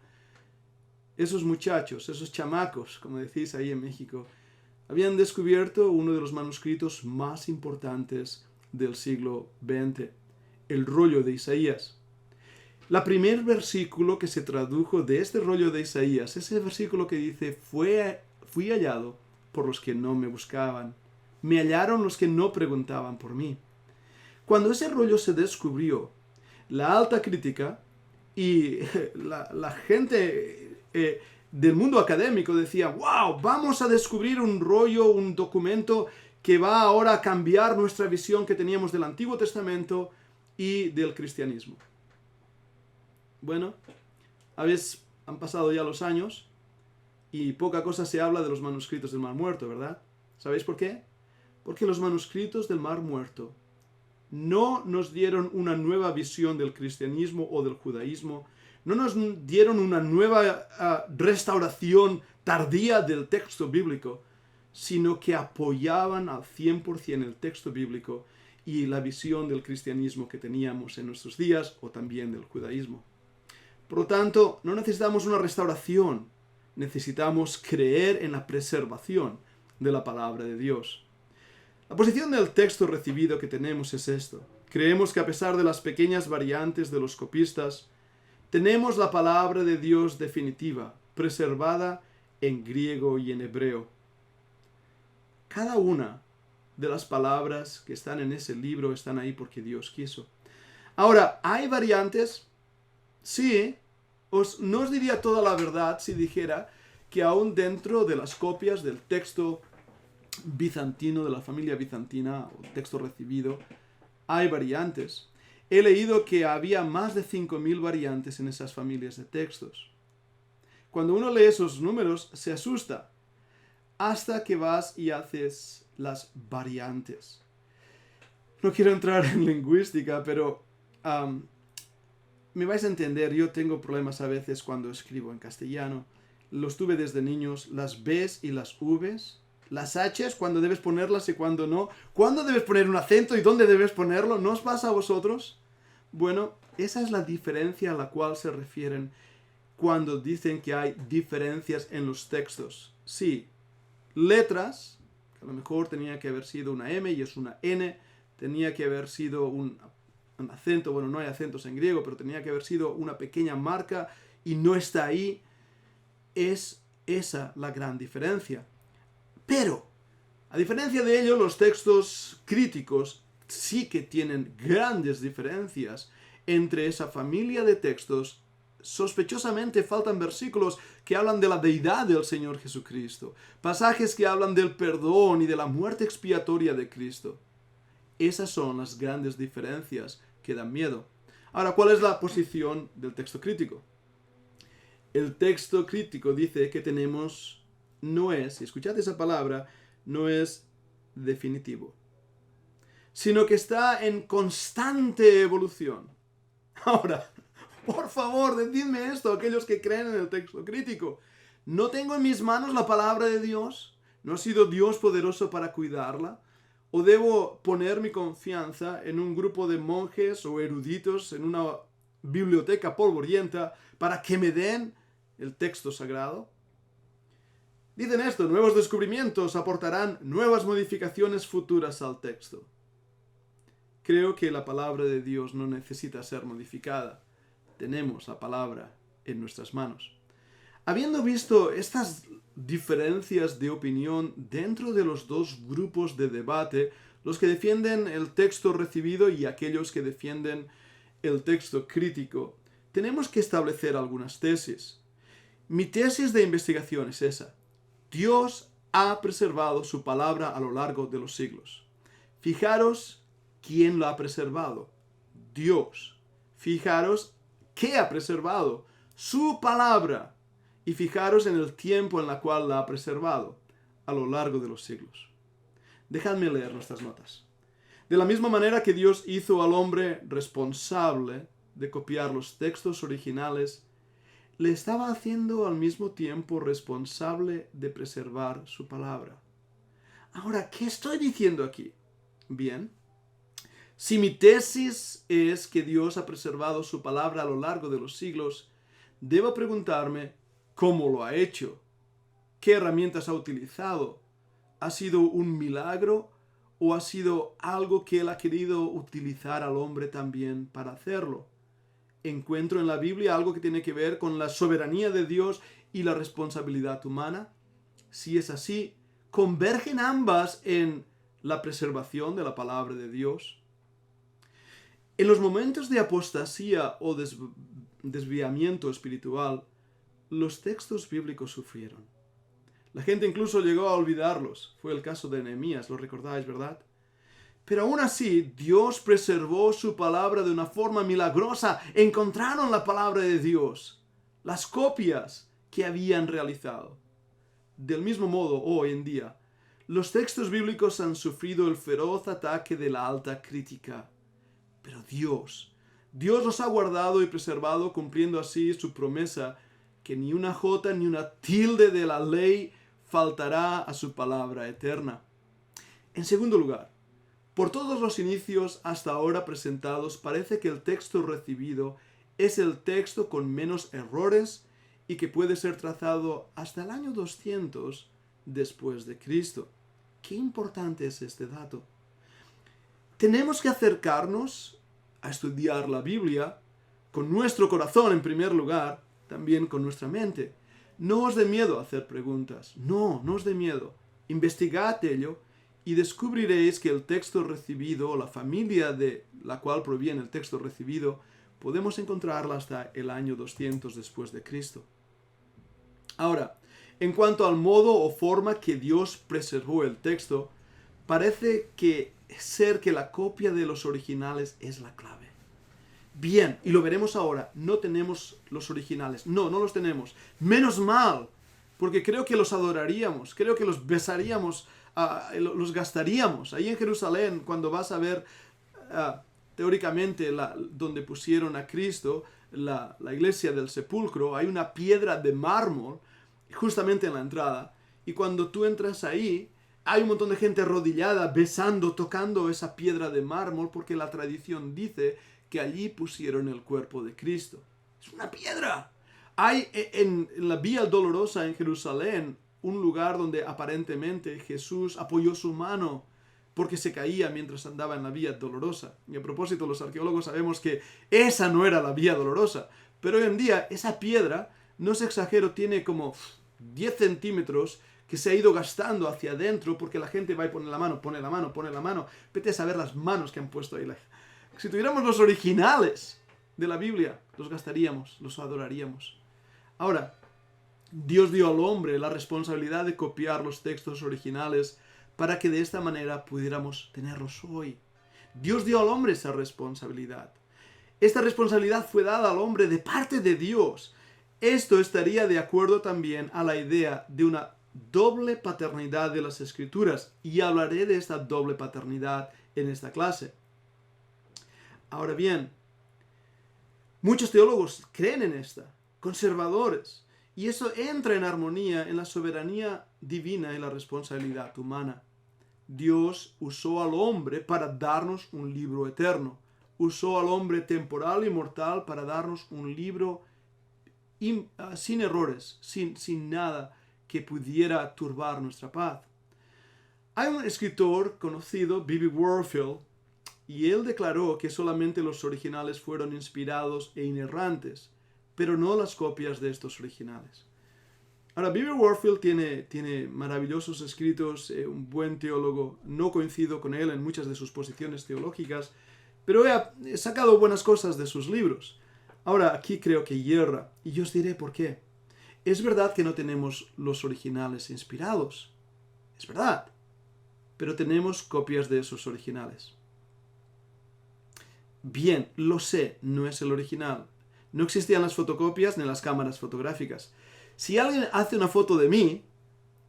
Esos muchachos, esos chamacos, como decís ahí en México, habían descubierto uno de los manuscritos más importantes del siglo XX, el rollo de Isaías. El primer versículo que se tradujo de este rollo de Isaías, ese versículo que dice: fui hallado por los que no me buscaban, me hallaron los que no preguntaban por mí. Cuando ese rollo se descubrió, la alta crítica y la gente del mundo académico decía: wow, vamos a descubrir un rollo, un documento que va ahora a cambiar nuestra visión que teníamos del Antiguo Testamento y del cristianismo. Bueno, a veces han pasado ya los años y poca cosa se habla de los manuscritos del Mar Muerto, ¿verdad? ¿Sabéis por qué? Porque los manuscritos del Mar Muerto no nos dieron una nueva visión del cristianismo o del judaísmo, no nos dieron una nueva restauración tardía del texto bíblico, sino que apoyaban al 100% el texto bíblico y la visión del cristianismo que teníamos en nuestros días o también del judaísmo. Por lo tanto, no necesitamos una restauración, necesitamos creer en la preservación de la palabra de Dios. La posición del texto recibido que tenemos es esto. Creemos que a pesar de las pequeñas variantes de los copistas, Tenemos la palabra de Dios definitiva, preservada en griego y en hebreo. Cada una de las palabras que están en ese libro están ahí porque Dios quiso. Ahora, ¿hay variantes? Sí. No os diría toda la verdad si dijera que aún dentro de las copias del texto bizantino, de la familia bizantina, o texto recibido, hay variantes. He leído que había más de 5.000 variantes en esas familias de textos. Cuando uno lee esos números, se asusta, hasta que vas y haces las variantes. No quiero entrar en lingüística, pero me vais a entender, yo tengo problemas a veces cuando escribo en castellano. Los tuve desde niños, las Bs y las Vs, las Hs, cuando debes ponerlas y cuando no. ¿Cuándo debes poner un acento y dónde debes ponerlo? ¿No os pasa a vosotros? Bueno, esa es la diferencia a la cual se refieren cuando dicen que hay diferencias en los textos. Sí, letras, que a lo mejor tenía que haber sido una M y es una N, tenía que haber sido un acento, bueno, no hay acentos en griego, pero tenía que haber sido una pequeña marca y no está ahí. Es esa la gran diferencia. Pero, a diferencia de ello, los textos críticos sí que tienen grandes diferencias entre esa familia de textos. Sospechosamente faltan versículos que hablan de la deidad del Señor Jesucristo, pasajes que hablan del perdón y de la muerte expiatoria de Cristo. Esas son las grandes diferencias que dan miedo. Ahora, ¿cuál es la posición del texto crítico? El texto crítico dice que no es, si escuchad esa palabra, no es definitivo, sino que está en constante evolución. Ahora, por favor, decidme esto, aquellos que creen en el texto crítico. ¿No tengo en mis manos la palabra de Dios? ¿No ha sido Dios poderoso para cuidarla? ¿O debo poner mi confianza en un grupo de monjes o eruditos en una biblioteca polvorienta para que me den el texto sagrado? Dicen esto: nuevos descubrimientos aportarán nuevas modificaciones futuras al texto. Creo que la palabra de Dios no necesita ser modificada. Tenemos la palabra en nuestras manos. Habiendo visto estas diferencias de opinión dentro de los dos grupos de debate, los que defienden el texto recibido y aquellos que defienden el texto crítico, tenemos que establecer algunas tesis. Mi tesis de investigación es esa: Dios ha preservado su palabra a lo largo de los siglos. Fijaros quién lo ha preservado: Dios. Fijaros qué ha preservado: su palabra. Y fijaros en el tiempo en el cual la ha preservado: a lo largo de los siglos. Dejadme leer nuestras notas. De la misma manera que Dios hizo al hombre responsable de copiar los textos originales, le estaba haciendo al mismo tiempo responsable de preservar su palabra. Ahora, ¿qué estoy diciendo aquí? Bien, si mi tesis es que Dios ha preservado su palabra a lo largo de los siglos, debo preguntarme ¿cómo lo ha hecho? ¿Qué herramientas ha utilizado? ¿Ha sido un milagro o ha sido algo que Él ha querido utilizar al hombre también para hacerlo? ¿Encuentro en la Biblia algo que tiene que ver con la soberanía de Dios y la responsabilidad humana? Si es así, ¿convergen ambas en la preservación de la palabra de Dios? En los momentos de apostasía o desviamiento espiritual, los textos bíblicos sufrieron. La gente incluso llegó a olvidarlos. Fue el caso de Nehemías, lo recordáis, ¿verdad? Pero aún así, Dios preservó su palabra de una forma milagrosa. Encontraron la palabra de Dios, las copias que habían realizado. Del mismo modo, hoy en día, los textos bíblicos han sufrido el feroz ataque de la alta crítica. Pero Dios los ha guardado y preservado, cumpliendo así su promesa que ni una jota ni una tilde de la ley faltará a su palabra eterna. En segundo lugar, por todos los inicios hasta ahora presentados, parece que el texto recibido es el texto con menos errores y que puede ser trazado hasta el año 200 después de Cristo. Qué importante es este dato. Tenemos que acercarnos a estudiar la Biblia con nuestro corazón en primer lugar, también con nuestra mente. No os dé miedo a hacer preguntas. No os dé miedo. Investigad ello y descubriréis que el texto recibido, o la familia de la cual proviene el texto recibido, podemos encontrarla hasta el año 200 después de Cristo. Ahora, en cuanto al modo o forma que Dios preservó el texto, parece ser que la copia de los originales es la clave. Bien, y lo veremos ahora, no tenemos los originales. No los tenemos. Menos mal, porque creo que los adoraríamos, creo que los besaríamos, los gastaríamos. Ahí en Jerusalén, cuando vas a ver teóricamente donde pusieron a Cristo, la iglesia del sepulcro, hay una piedra de mármol justamente en la entrada. Y cuando tú entras ahí, hay un montón de gente arrodillada, besando, tocando esa piedra de mármol, porque la tradición dice que allí pusieron el cuerpo de Cristo. Es una piedra. Hay en la Vía Dolorosa en Jerusalén un lugar donde aparentemente Jesús apoyó su mano porque se caía mientras andaba en la Vía Dolorosa. Y a propósito, los arqueólogos sabemos que esa no era la Vía Dolorosa. Pero hoy en día esa piedra, no se exagero, tiene como 10 centímetros que se ha ido gastando hacia adentro porque la gente va y pone la mano. Vete a saber las manos que han puesto ahí. Si tuviéramos los originales de la Biblia, los gastaríamos, los adoraríamos. Ahora, Dios dio al hombre la responsabilidad de copiar los textos originales para que de esta manera pudiéramos tenerlos hoy. Dios dio al hombre esa responsabilidad. Esta responsabilidad fue dada al hombre de parte de Dios. Esto estaría de acuerdo también a la idea de una doble paternidad de las Escrituras, y hablaré de esta doble paternidad en esta clase. Ahora bien, muchos teólogos creen en esta, conservadores, y eso entra en armonía en la soberanía divina y la responsabilidad humana. Dios usó al hombre para darnos un libro eterno, usó al hombre temporal y mortal para darnos un libro sin errores, sin nada que pudiera turbar nuestra paz. Hay un escritor conocido, B.B. Warfield, y él declaró que solamente los originales fueron inspirados e inerrantes, pero no las copias de estos originales. Ahora, B.B. Warfield tiene maravillosos escritos, un buen teólogo. No coincido con él en muchas de sus posiciones teológicas, pero he sacado buenas cosas de sus libros. Ahora, aquí creo que hierra, y yo os diré por qué. Es verdad que no tenemos los originales inspirados. Es verdad. Pero tenemos copias de esos originales. Bien, lo sé, no es el original. No existían las fotocopias ni las cámaras fotográficas. Si alguien hace una foto de mí,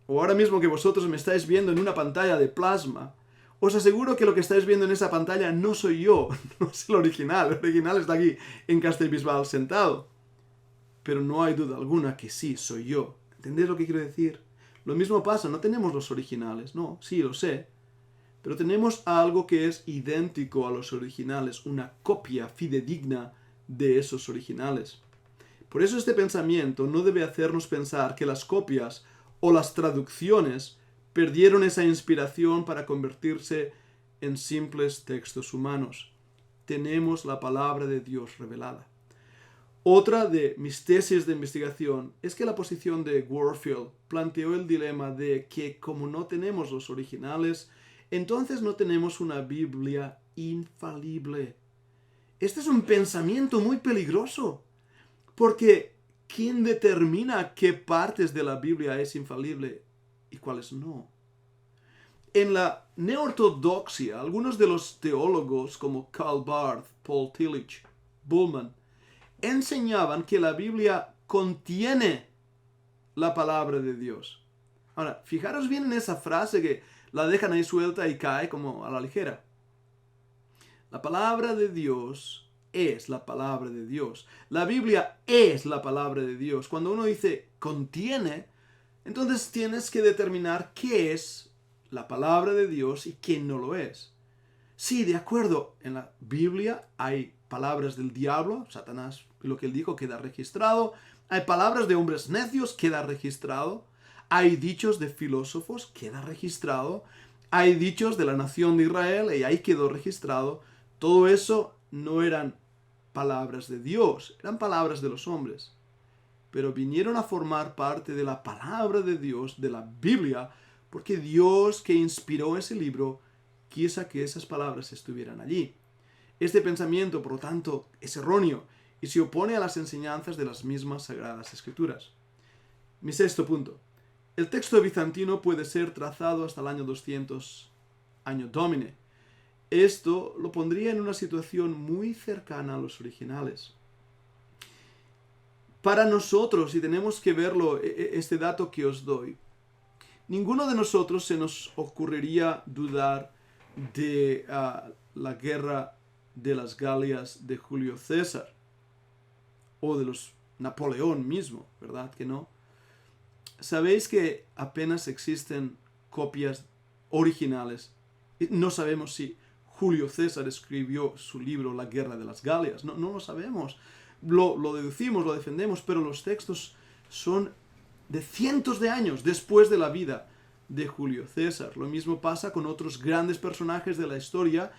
o ahora mismo que vosotros me estáis viendo en una pantalla de plasma, os aseguro que lo que estáis viendo en esa pantalla no soy yo, no es el original. El original está aquí en Castellbisbal sentado. Pero no hay duda alguna que sí, soy yo. ¿Entendéis lo que quiero decir? Lo mismo pasa, no tenemos los originales, no, sí, lo sé. Pero tenemos algo que es idéntico a los originales, una copia fidedigna de esos originales. Por eso este pensamiento no debe hacernos pensar que las copias o las traducciones perdieron esa inspiración para convertirse en simples textos humanos. Tenemos la palabra de Dios revelada. Otra de mis tesis de investigación es que la posición de Warfield planteó el dilema de que como no tenemos los originales, entonces no tenemos una Biblia infalible. Este es un pensamiento muy peligroso, porque ¿quién determina qué partes de la Biblia es infalible y cuáles no? En la neortodoxia, algunos de los teólogos como Karl Barth, Paul Tillich, Bullman, enseñaban que la Biblia contiene la palabra de Dios. Ahora, fijaros bien en esa frase que la dejan ahí suelta y cae como a la ligera. La palabra de Dios es la palabra de Dios. La Biblia es la palabra de Dios. Cuando uno dice contiene, entonces tienes que determinar qué es la palabra de Dios y qué no lo es. Sí, de acuerdo, en la Biblia hay palabras del diablo, Satanás, lo que él dijo queda registrado. Hay palabras de hombres necios, queda registrado. Hay dichos de filósofos, queda registrado. Hay dichos de la nación de Israel y ahí quedó registrado. Todo eso no eran palabras de Dios, eran palabras de los hombres, pero vinieron a formar parte de la palabra de Dios, de la Biblia, porque Dios, que inspiró ese libro, quiso que esas palabras estuvieran allí. Este pensamiento, por lo tanto, es erróneo y se opone a las enseñanzas de las mismas Sagradas Escrituras. Mi sexto punto. El texto bizantino puede ser trazado hasta el año 200, año Domine. Esto lo pondría en una situación muy cercana a los originales. Para nosotros, y tenemos que verlo, este dato que os doy, ninguno de nosotros se nos ocurriría dudar de la guerra de las Galias de Julio César o de los Napoleón mismo, ¿verdad que no? Sabéis que apenas existen copias originales. No sabemos si Julio César escribió su libro La Guerra de las Galias. No lo sabemos. Lo deducimos, lo defendemos, pero los textos son de cientos de años después de la vida de Julio César. Lo mismo pasa con otros grandes personajes de la historia.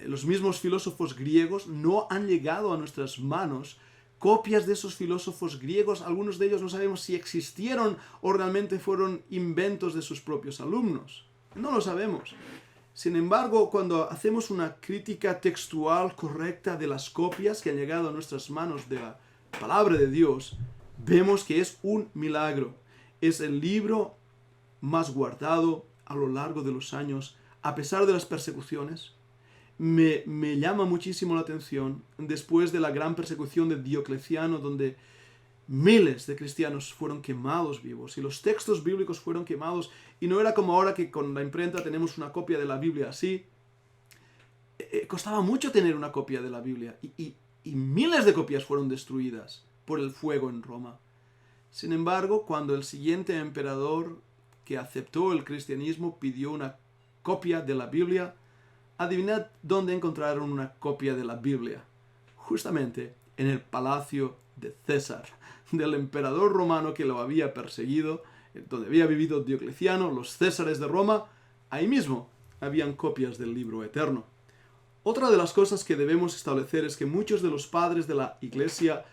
Los mismos filósofos griegos no han llegado a nuestras manos copias de esos filósofos griegos. Algunos de ellos no sabemos si existieron o realmente fueron inventos de sus propios alumnos. No lo sabemos. Sin embargo, cuando hacemos una crítica textual correcta de las copias que han llegado a nuestras manos de la palabra de Dios, vemos que es un milagro. Es el libro más guardado a lo largo de los años, a pesar de las persecuciones. Me llama muchísimo la atención, después de la gran persecución de Diocleciano, donde miles de cristianos fueron quemados vivos y los textos bíblicos fueron quemados, y no era como ahora que con la imprenta tenemos una copia de la Biblia así. Costaba mucho tener una copia de la Biblia y miles de copias fueron destruidas por el fuego en Roma. Sin embargo, cuando el siguiente emperador que aceptó el cristianismo pidió una copia de la Biblia, adivinad dónde encontraron una copia de la Biblia. Justamente en el palacio de César, del emperador romano que lo había perseguido, donde había vivido Diocleciano, los Césares de Roma. Ahí mismo habían copias del libro eterno. Otra de las cosas que debemos establecer es que muchos de los padres de la Iglesia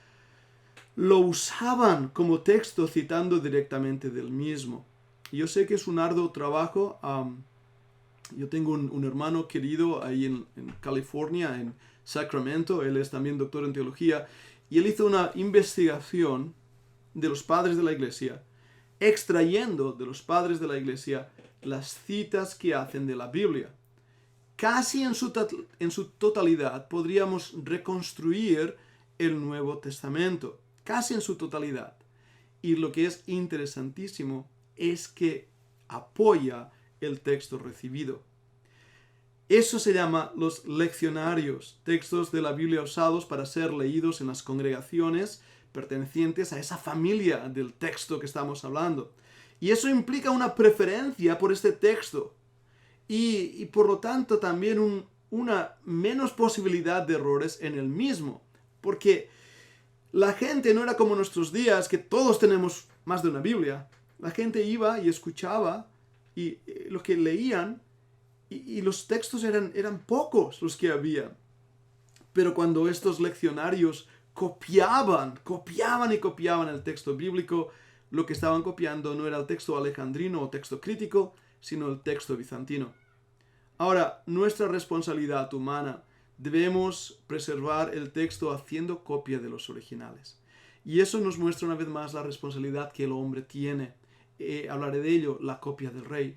lo usaban como texto citando directamente del mismo. Yo sé que es un arduo trabajo. Yo tengo un hermano querido ahí en California, en Sacramento. Él es también doctor en teología. Y él hizo una investigación de los padres de la Iglesia, extrayendo de los padres de la Iglesia las citas que hacen de la Biblia. Casi en su totalidad podríamos reconstruir el Nuevo Testamento. Casi en su totalidad. Y lo que es interesantísimo es que apoya el texto recibido. Eso se llama los leccionarios, textos de la Biblia usados para ser leídos en las congregaciones pertenecientes a esa familia del texto que estamos hablando. Y eso implica una preferencia por este texto y por lo tanto también una menos posibilidad de errores en el mismo, porque la gente no era como nuestros días, que todos tenemos más de una Biblia. La gente iba y escuchaba y lo que leían, y los textos eran pocos los que había. Pero cuando estos leccionarios copiaban el texto bíblico, lo que estaban copiando no era el texto alejandrino o texto crítico, sino el texto bizantino. Ahora, nuestra responsabilidad humana, debemos preservar el texto haciendo copia de los originales. Y eso nos muestra una vez más la responsabilidad que el hombre tiene. Hablaré de ello, la copia del rey.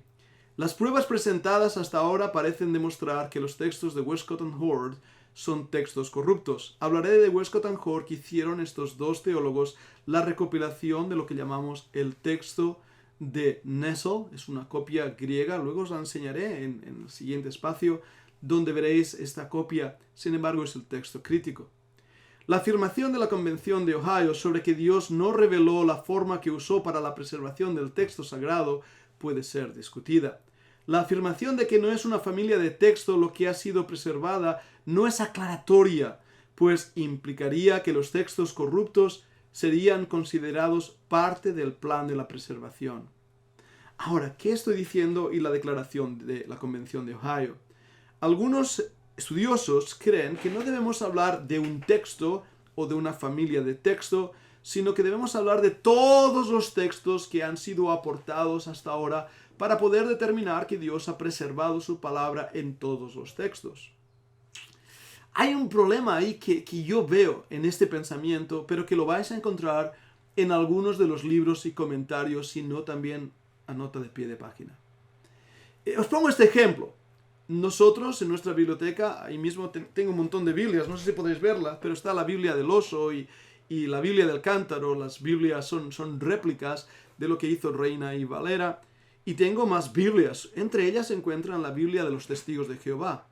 Las pruebas presentadas hasta ahora parecen demostrar que los textos de Westcott and Hort son textos corruptos. Hablaré de Westcott and Hort, que hicieron estos dos teólogos la recopilación de lo que llamamos el texto de Nestle. Es una copia griega, luego os la enseñaré en el siguiente espacio, donde veréis esta copia. Sin embargo, es el texto crítico. La afirmación de la Convención de Ohio sobre que Dios no reveló la forma que usó para la preservación del texto sagrado puede ser discutida. La afirmación de que no es una familia de texto lo que ha sido preservada no es aclaratoria, pues implicaría que los textos corruptos serían considerados parte del plan de la preservación. Ahora, ¿qué estoy diciendo y la declaración de la Convención de Ohio? Algunos estudiosos creen que no debemos hablar de un texto o de una familia de texto, sino que debemos hablar de todos los textos que han sido aportados hasta ahora para poder determinar que Dios ha preservado su palabra en todos los textos. Hay un problema ahí que yo veo en este pensamiento, pero que lo vais a encontrar en algunos de los libros y comentarios, sino también a nota de pie de página. Os pongo este ejemplo. Nosotros en nuestra biblioteca, ahí mismo tengo un montón de Biblias, no sé si podéis verlas, pero está la Biblia del oso y la Biblia del cántaro. Las Biblias son réplicas de lo que hizo Reina y Valera. Y tengo más Biblias. Entre ellas se encuentran la Biblia de los Testigos de Jehová.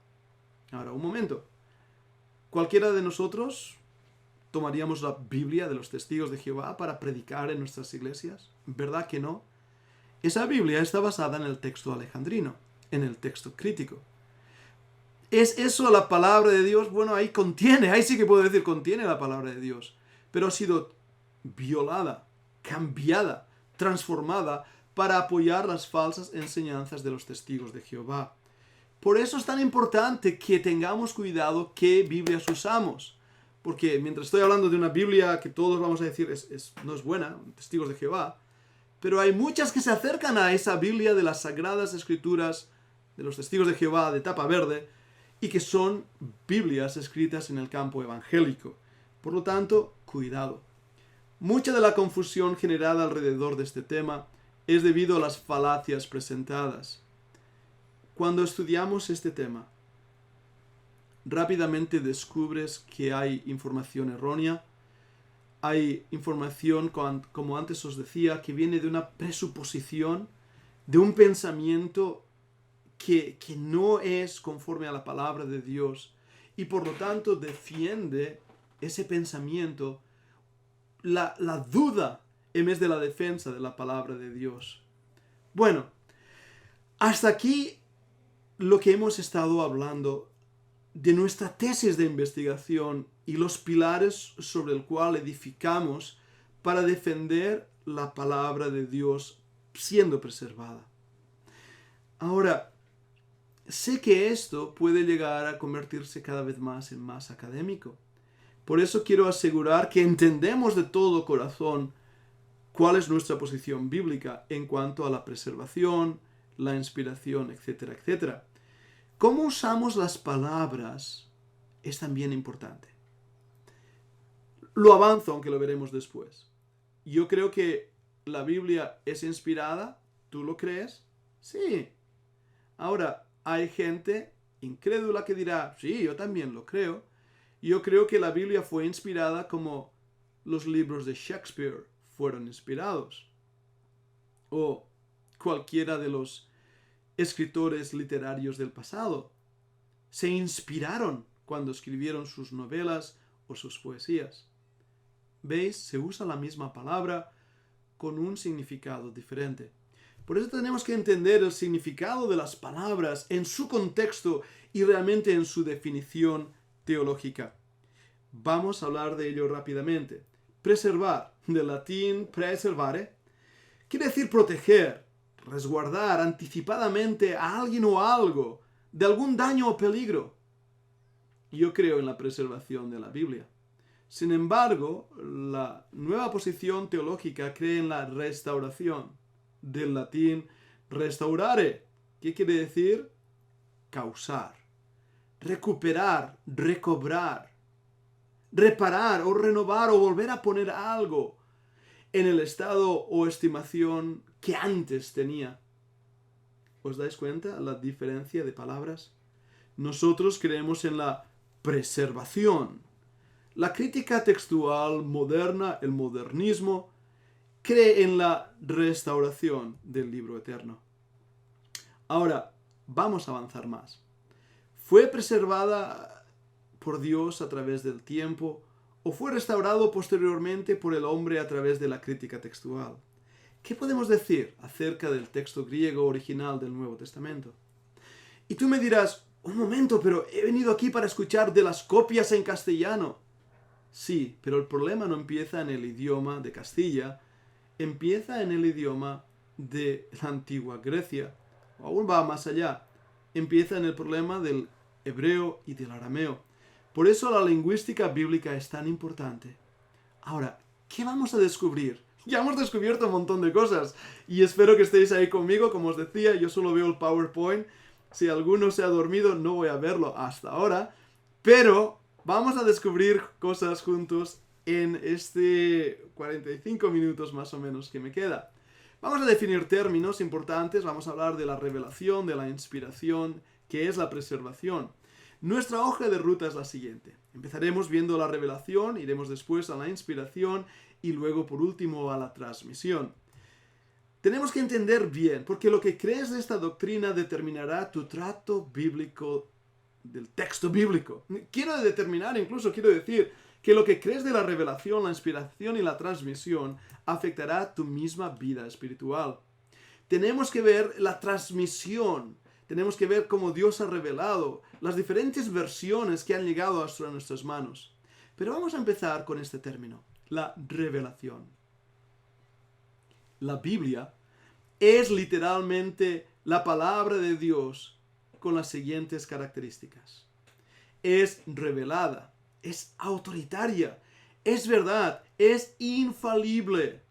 Ahora, un momento. ¿Cualquiera de nosotros tomaríamos la Biblia de los Testigos de Jehová para predicar en nuestras iglesias? ¿Verdad que no? Esa Biblia está basada en el texto alejandrino, en el texto crítico. ¿Es eso la palabra de Dios? Bueno, ahí sí que puedo decir contiene la palabra de Dios, pero ha sido violada, cambiada, transformada para apoyar las falsas enseñanzas de los testigos de Jehová. Por eso es tan importante que tengamos cuidado qué Biblias usamos, porque mientras estoy hablando de una Biblia que todos vamos a decir no es buena, testigos de Jehová, pero hay muchas que se acercan a esa Biblia de las Sagradas Escrituras de los Testigos de Jehová de tapa verde y que son Biblias escritas en el campo evangélico. Por lo tanto, cuidado. Mucha de la confusión generada alrededor de este tema es debido a las falacias presentadas. Cuando estudiamos este tema, rápidamente descubres que hay información errónea. Hay información, como antes os decía, que viene de una presuposición, de un pensamiento que no es conforme a la palabra de Dios y por lo tanto defiende ese pensamiento, la duda en vez de la defensa de la palabra de Dios. Bueno, hasta aquí lo que hemos estado hablando de nuestra tesis de investigación y los pilares sobre el cual edificamos para defender la palabra de Dios siendo preservada. Ahora, sé que esto puede llegar a convertirse cada vez más en más académico. Por eso quiero asegurar que entendemos de todo corazón cuál es nuestra posición bíblica en cuanto a la preservación, la inspiración, etcétera, etcétera. Cómo usamos las palabras es también importante. Lo avanzo, aunque lo veremos después. Yo creo que la Biblia es inspirada. ¿Tú lo crees? Sí. Ahora, hay gente incrédula que dirá, sí, yo también lo creo. Yo creo que la Biblia fue inspirada como los libros de Shakespeare fueron inspirados. O cualquiera de los escritores literarios del pasado se inspiraron cuando escribieron sus novelas o sus poesías. ¿Veis? Se usa la misma palabra con un significado diferente. Por eso tenemos que entender el significado de las palabras en su contexto y realmente en su definición teológica. Vamos a hablar de ello rápidamente. Preservar, del latín preservare, quiere decir proteger, resguardar anticipadamente a alguien o a algo de algún daño o peligro. Yo creo en la preservación de la Biblia. Sin embargo, la nueva posición teológica cree en la restauración, del latín restaurare, que quiere decir causar, recuperar, recobrar, reparar o renovar o volver a poner algo en el estado o estimación que antes tenía. ¿Os dais cuenta la diferencia de palabras? Nosotros creemos en la preservación. La crítica textual moderna, el modernismo, cree en la restauración del libro eterno. Ahora, vamos a avanzar más. ¿Fue preservada por Dios a través del tiempo o fue restaurado posteriormente por el hombre a través de la crítica textual? ¿Qué podemos decir acerca del texto griego original del Nuevo Testamento? Y tú me dirás, un momento, pero he venido aquí para escuchar de las copias en castellano. Sí, pero el problema no empieza en el idioma de Castilla, empieza en el idioma de la antigua Grecia, o aún va más allá, empieza en el problema del hebreo y del arameo. Por eso la lingüística bíblica es tan importante. Ahora, ¿qué vamos a descubrir? Ya hemos descubierto un montón de cosas y espero que estéis ahí conmigo. Como os decía, yo solo veo el PowerPoint. Si alguno se ha dormido, no voy a verlo hasta ahora. Pero vamos a descubrir cosas juntos en este 45 minutos más o menos que me queda. Vamos a definir términos importantes, vamos a hablar de la revelación, de la inspiración, que es la preservación. Nuestra hoja de ruta es la siguiente. Empezaremos viendo la revelación, iremos después a la inspiración y luego por último a la transmisión. Tenemos que entender bien, porque lo que crees de esta doctrina determinará tu trato bíblico del texto bíblico. Quiero decir que lo que crees de la revelación, la inspiración y la transmisión afectará tu misma vida espiritual. Tenemos que ver la transmisión, tenemos que ver cómo Dios ha revelado las diferentes versiones que han llegado hasta nuestras manos. Pero vamos a empezar con este término, la revelación. La Biblia es literalmente la palabra de Dios con las siguientes características. Es revelada, es autoritaria, es verdad, es infalible.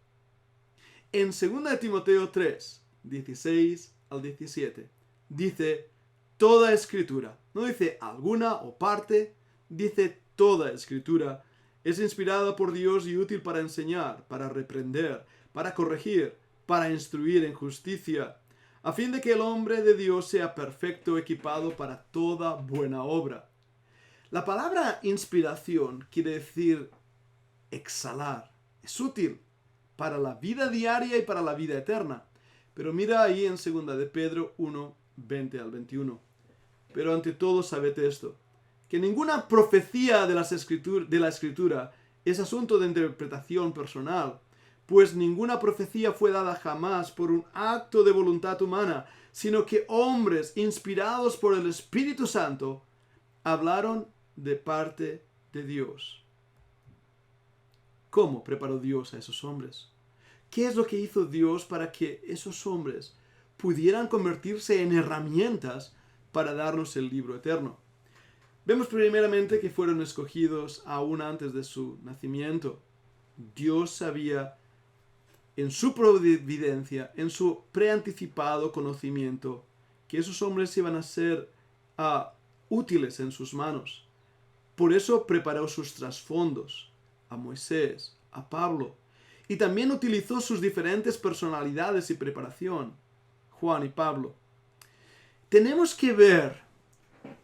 En 2 Timoteo 3, 16 al 17, dice toda escritura. No dice alguna o parte, dice toda escritura. Es inspirada por Dios y útil para enseñar, para reprender, para corregir, para instruir en justicia, a fin de que el hombre de Dios sea perfecto, equipado para toda buena obra. La palabra inspiración quiere decir exhalar. Es útil para la vida diaria y para la vida eterna. Pero mira ahí en 2 de Pedro 1, 20 al 21. Pero ante todo sabed esto, que ninguna profecía de la Escritura es asunto de interpretación personal, pues ninguna profecía fue dada jamás por un acto de voluntad humana, sino que hombres inspirados por el Espíritu Santo hablaron de parte de Dios. ¿Cómo preparó Dios a esos hombres? ¿Qué es lo que hizo Dios para que esos hombres pudieran convertirse en herramientas para darnos el libro eterno? Vemos primeramente que fueron escogidos aún antes de su nacimiento. Dios sabía en su providencia, en su preanticipado conocimiento, que esos hombres iban a ser útiles en sus manos. Por eso preparó sus trasfondos, a Moisés, a Pablo, y también utilizó sus diferentes personalidades y preparación, Juan y Pablo. Tenemos que ver,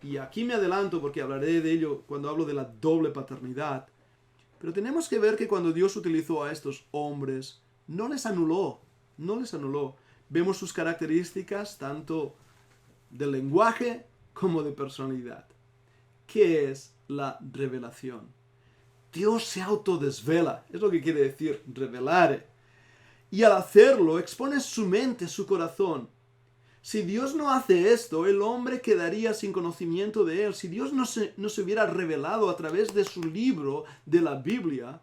y aquí me adelanto porque hablaré de ello cuando hablo de la doble paternidad, pero tenemos que ver que cuando Dios utilizó a estos hombres, no les anuló. Vemos sus características tanto del lenguaje como de personalidad. ¿Qué es la revelación? Dios se autodesvela, es lo que quiere decir revelar. Y al hacerlo expone su mente, su corazón. Si Dios no hace esto, el hombre quedaría sin conocimiento de él. Si Dios no se hubiera revelado a través de su libro, de la Biblia,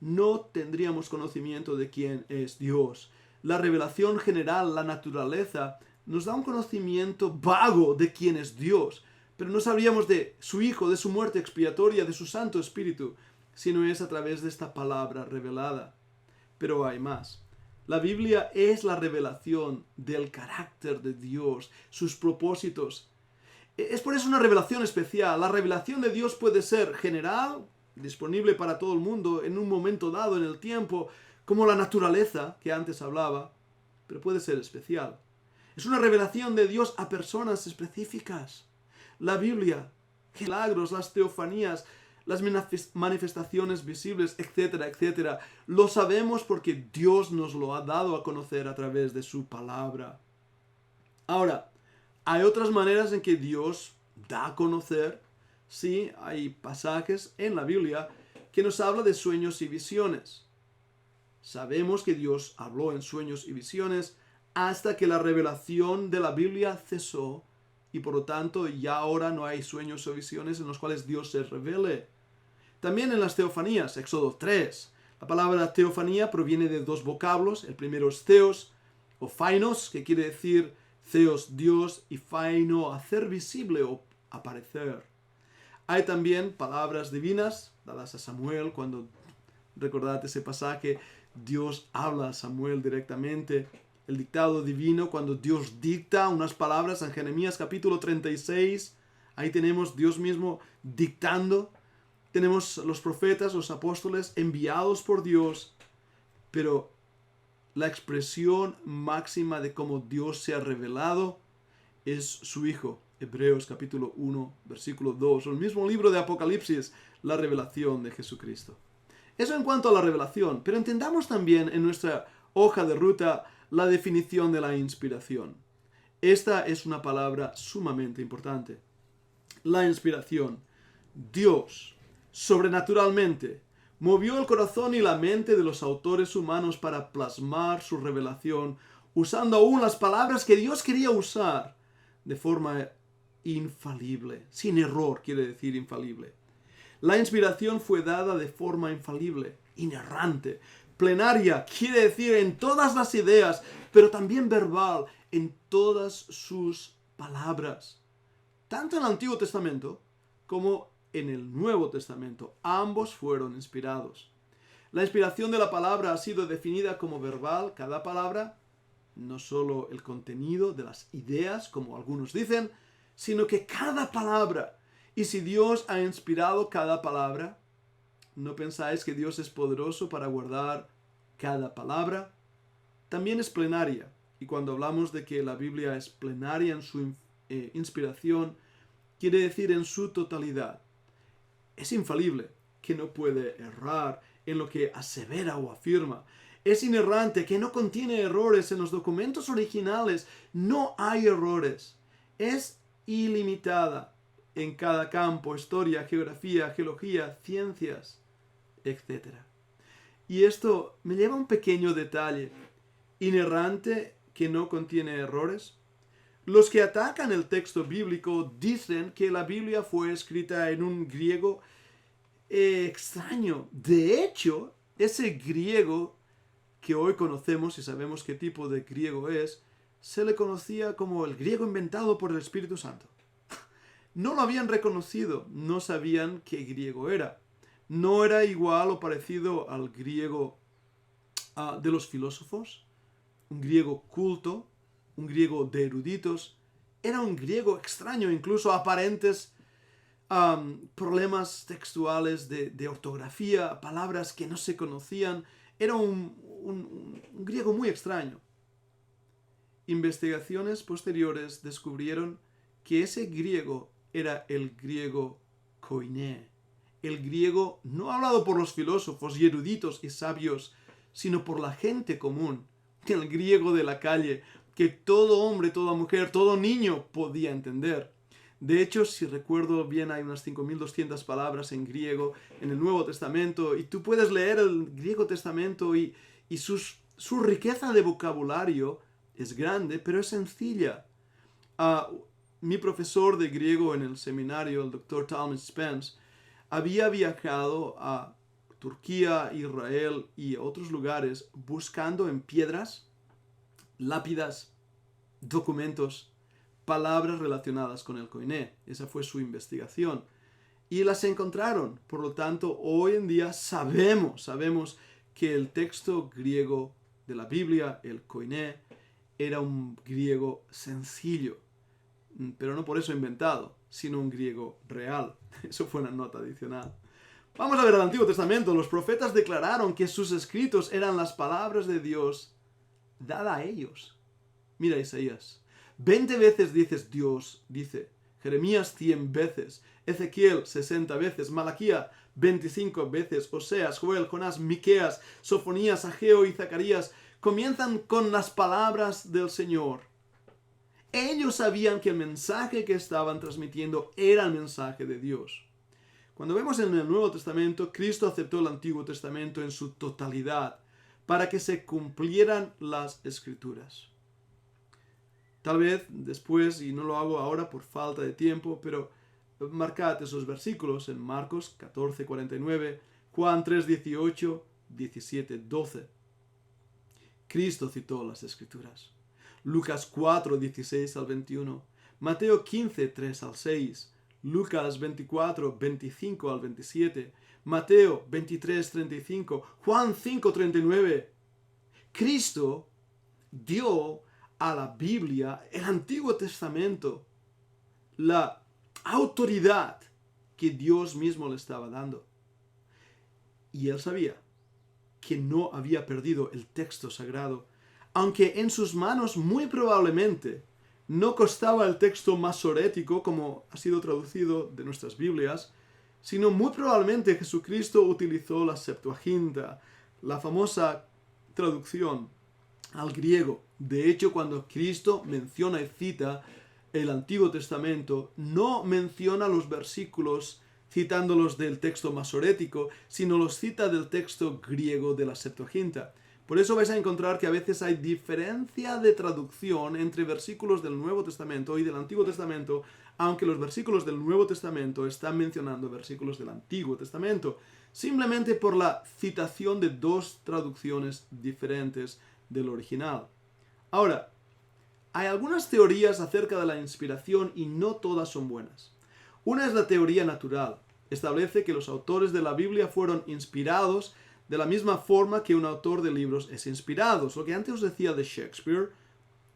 no tendríamos conocimiento de quién es Dios. La revelación general, la naturaleza, nos da un conocimiento vago de quién es Dios, pero no sabríamos de su Hijo, de su muerte expiatoria, de su Santo Espíritu, sino es a través de esta palabra revelada. Pero hay más. La Biblia es la revelación del carácter de Dios, sus propósitos. Es por eso una revelación especial. La revelación de Dios puede ser general, disponible para todo el mundo en un momento dado en el tiempo, como la naturaleza que antes hablaba, pero puede ser especial. Es una revelación de Dios a personas específicas. La Biblia, milagros, las teofanías, las manifestaciones visibles, etcétera, etcétera, lo sabemos porque Dios nos lo ha dado a conocer a través de su palabra. Ahora, hay otras maneras en que Dios da a conocer. Sí, hay pasajes en la Biblia que nos habla de sueños y visiones. Sabemos que Dios habló en sueños y visiones hasta que la revelación de la Biblia cesó y por lo tanto ya ahora no hay sueños o visiones en los cuales Dios se revele. También en las teofanías, Éxodo 3. La palabra teofanía proviene de dos vocablos. El primero es theos o phainos, que quiere decir theos, Dios, y phaino, hacer visible o aparecer. Hay también palabras divinas dadas a Samuel cuando, recordad ese pasaje, Dios habla a Samuel directamente. El dictado divino, cuando Dios dicta unas palabras en Jeremías capítulo 36, ahí tenemos Dios mismo dictando. Tenemos los profetas, los apóstoles enviados por Dios, pero la expresión máxima de cómo Dios se ha revelado es su Hijo. Hebreos capítulo 1, versículo 2, o el mismo libro de Apocalipsis, la revelación de Jesucristo. Eso en cuanto a la revelación, pero entendamos también en nuestra hoja de ruta la definición de la inspiración. Esta es una palabra sumamente importante. La inspiración. Dios, sobrenaturalmente, movió el corazón y la mente de los autores humanos para plasmar su revelación, usando aún las palabras que Dios quería usar de forma infalible, sin error, quiere decir infalible. La inspiración fue dada de forma infalible, inerrante, plenaria, quiere decir en todas las ideas, pero también verbal, en todas sus palabras. Tanto en el Antiguo Testamento como en el Nuevo Testamento, ambos fueron inspirados. La inspiración de la palabra ha sido definida como verbal, cada palabra, no solo el contenido de las ideas, como algunos dicen, sino que cada palabra. Y si Dios ha inspirado cada palabra, ¿no pensáis que Dios es poderoso para guardar cada palabra? También es plenaria. Y cuando hablamos de que la Biblia es plenaria en su inspiración, quiere decir en su totalidad. Es infalible, que no puede errar en lo que asevera o afirma. Es inerrante, que no contiene errores. En los documentos originales no hay errores. Es ilimitada en cada campo, historia, geografía, geología, ciencias, etc. Y esto me lleva a un pequeño detalle. Inerrante, que no contiene errores. Los que atacan el texto bíblico dicen que la Biblia fue escrita en un griego extraño. De hecho, ese griego que hoy conocemos y sabemos qué tipo de griego es, se le conocía como el griego inventado por el Espíritu Santo. No lo habían reconocido, no sabían qué griego era. No era igual o parecido al griego de los filósofos, un griego culto, un griego de eruditos. Era un griego extraño, incluso aparentes problemas textuales de ortografía, palabras que no se conocían. Era un griego muy extraño. Investigaciones posteriores descubrieron que ese griego era el griego koiné, el griego no hablado por los filósofos y eruditos y sabios, sino por la gente común, el griego de la calle, que todo hombre, toda mujer, todo niño podía entender. De hecho, si recuerdo bien, hay unas 5.200 palabras en griego en el Nuevo Testamento, y tú puedes leer el Griego Testamento y su riqueza de vocabulario es grande, pero es sencilla. Mi profesor de griego en el seminario, el Dr. Talmud Spence, había viajado a Turquía, Israel y otros lugares buscando en piedras, lápidas, documentos, palabras relacionadas con el koiné. Esa fue su investigación. Y las encontraron. Por lo tanto, hoy en día sabemos que el texto griego de la Biblia, el koiné, era un griego sencillo. Pero no por eso inventado, sino un griego real. Eso fue una nota adicional. Vamos a ver el Antiguo Testamento. Los profetas declararon que sus escritos eran las palabras de Dios dada a ellos. Mira Isaías. 20 veces dices Dios, dice. Jeremías 100 veces. Ezequiel 60 veces. Malaquía 25 veces. Oseas, Joel, Jonás, Miqueas, Sofonías, Ageo y Zacarías comienzan con las palabras del Señor. Ellos sabían que el mensaje que estaban transmitiendo era el mensaje de Dios. Cuando vemos en el Nuevo Testamento, Cristo aceptó el Antiguo Testamento en su totalidad para que se cumplieran las Escrituras. Tal vez después, y no lo hago ahora por falta de tiempo, pero marcad esos versículos en Marcos 14:49, Juan 3:18, 17:12. Cristo citó las Escrituras. Lucas 4:16 al 21, Mateo 15:3 al 6, Lucas 24, 25 al 27, Mateo 23, 35, Juan 5, 39. Cristo dio a la Biblia, el Antiguo Testamento, la autoridad que Dios mismo le estaba dando. Y él sabía que no había perdido el texto sagrado, aunque en sus manos muy probablemente no costaba el texto masorético como ha sido traducido de nuestras Biblias, sino muy probablemente Jesucristo utilizó la Septuaginta, la famosa traducción al griego. De hecho, cuando Cristo menciona y cita el Antiguo Testamento, no menciona los versículos citándolos del texto masorético, sino los cita del texto griego de la Septuaginta. Por eso vais a encontrar que a veces hay diferencia de traducción entre versículos del Nuevo Testamento y del Antiguo Testamento, aunque los versículos del Nuevo Testamento están mencionando versículos del Antiguo Testamento, simplemente por la citación de dos traducciones diferentes del original. Ahora, hay algunas teorías acerca de la inspiración y no todas son buenas. Una es la teoría natural. Establece que los autores de la Biblia fueron inspirados de la misma forma que un autor de libros es inspirado. Lo que antes os decía de Shakespeare,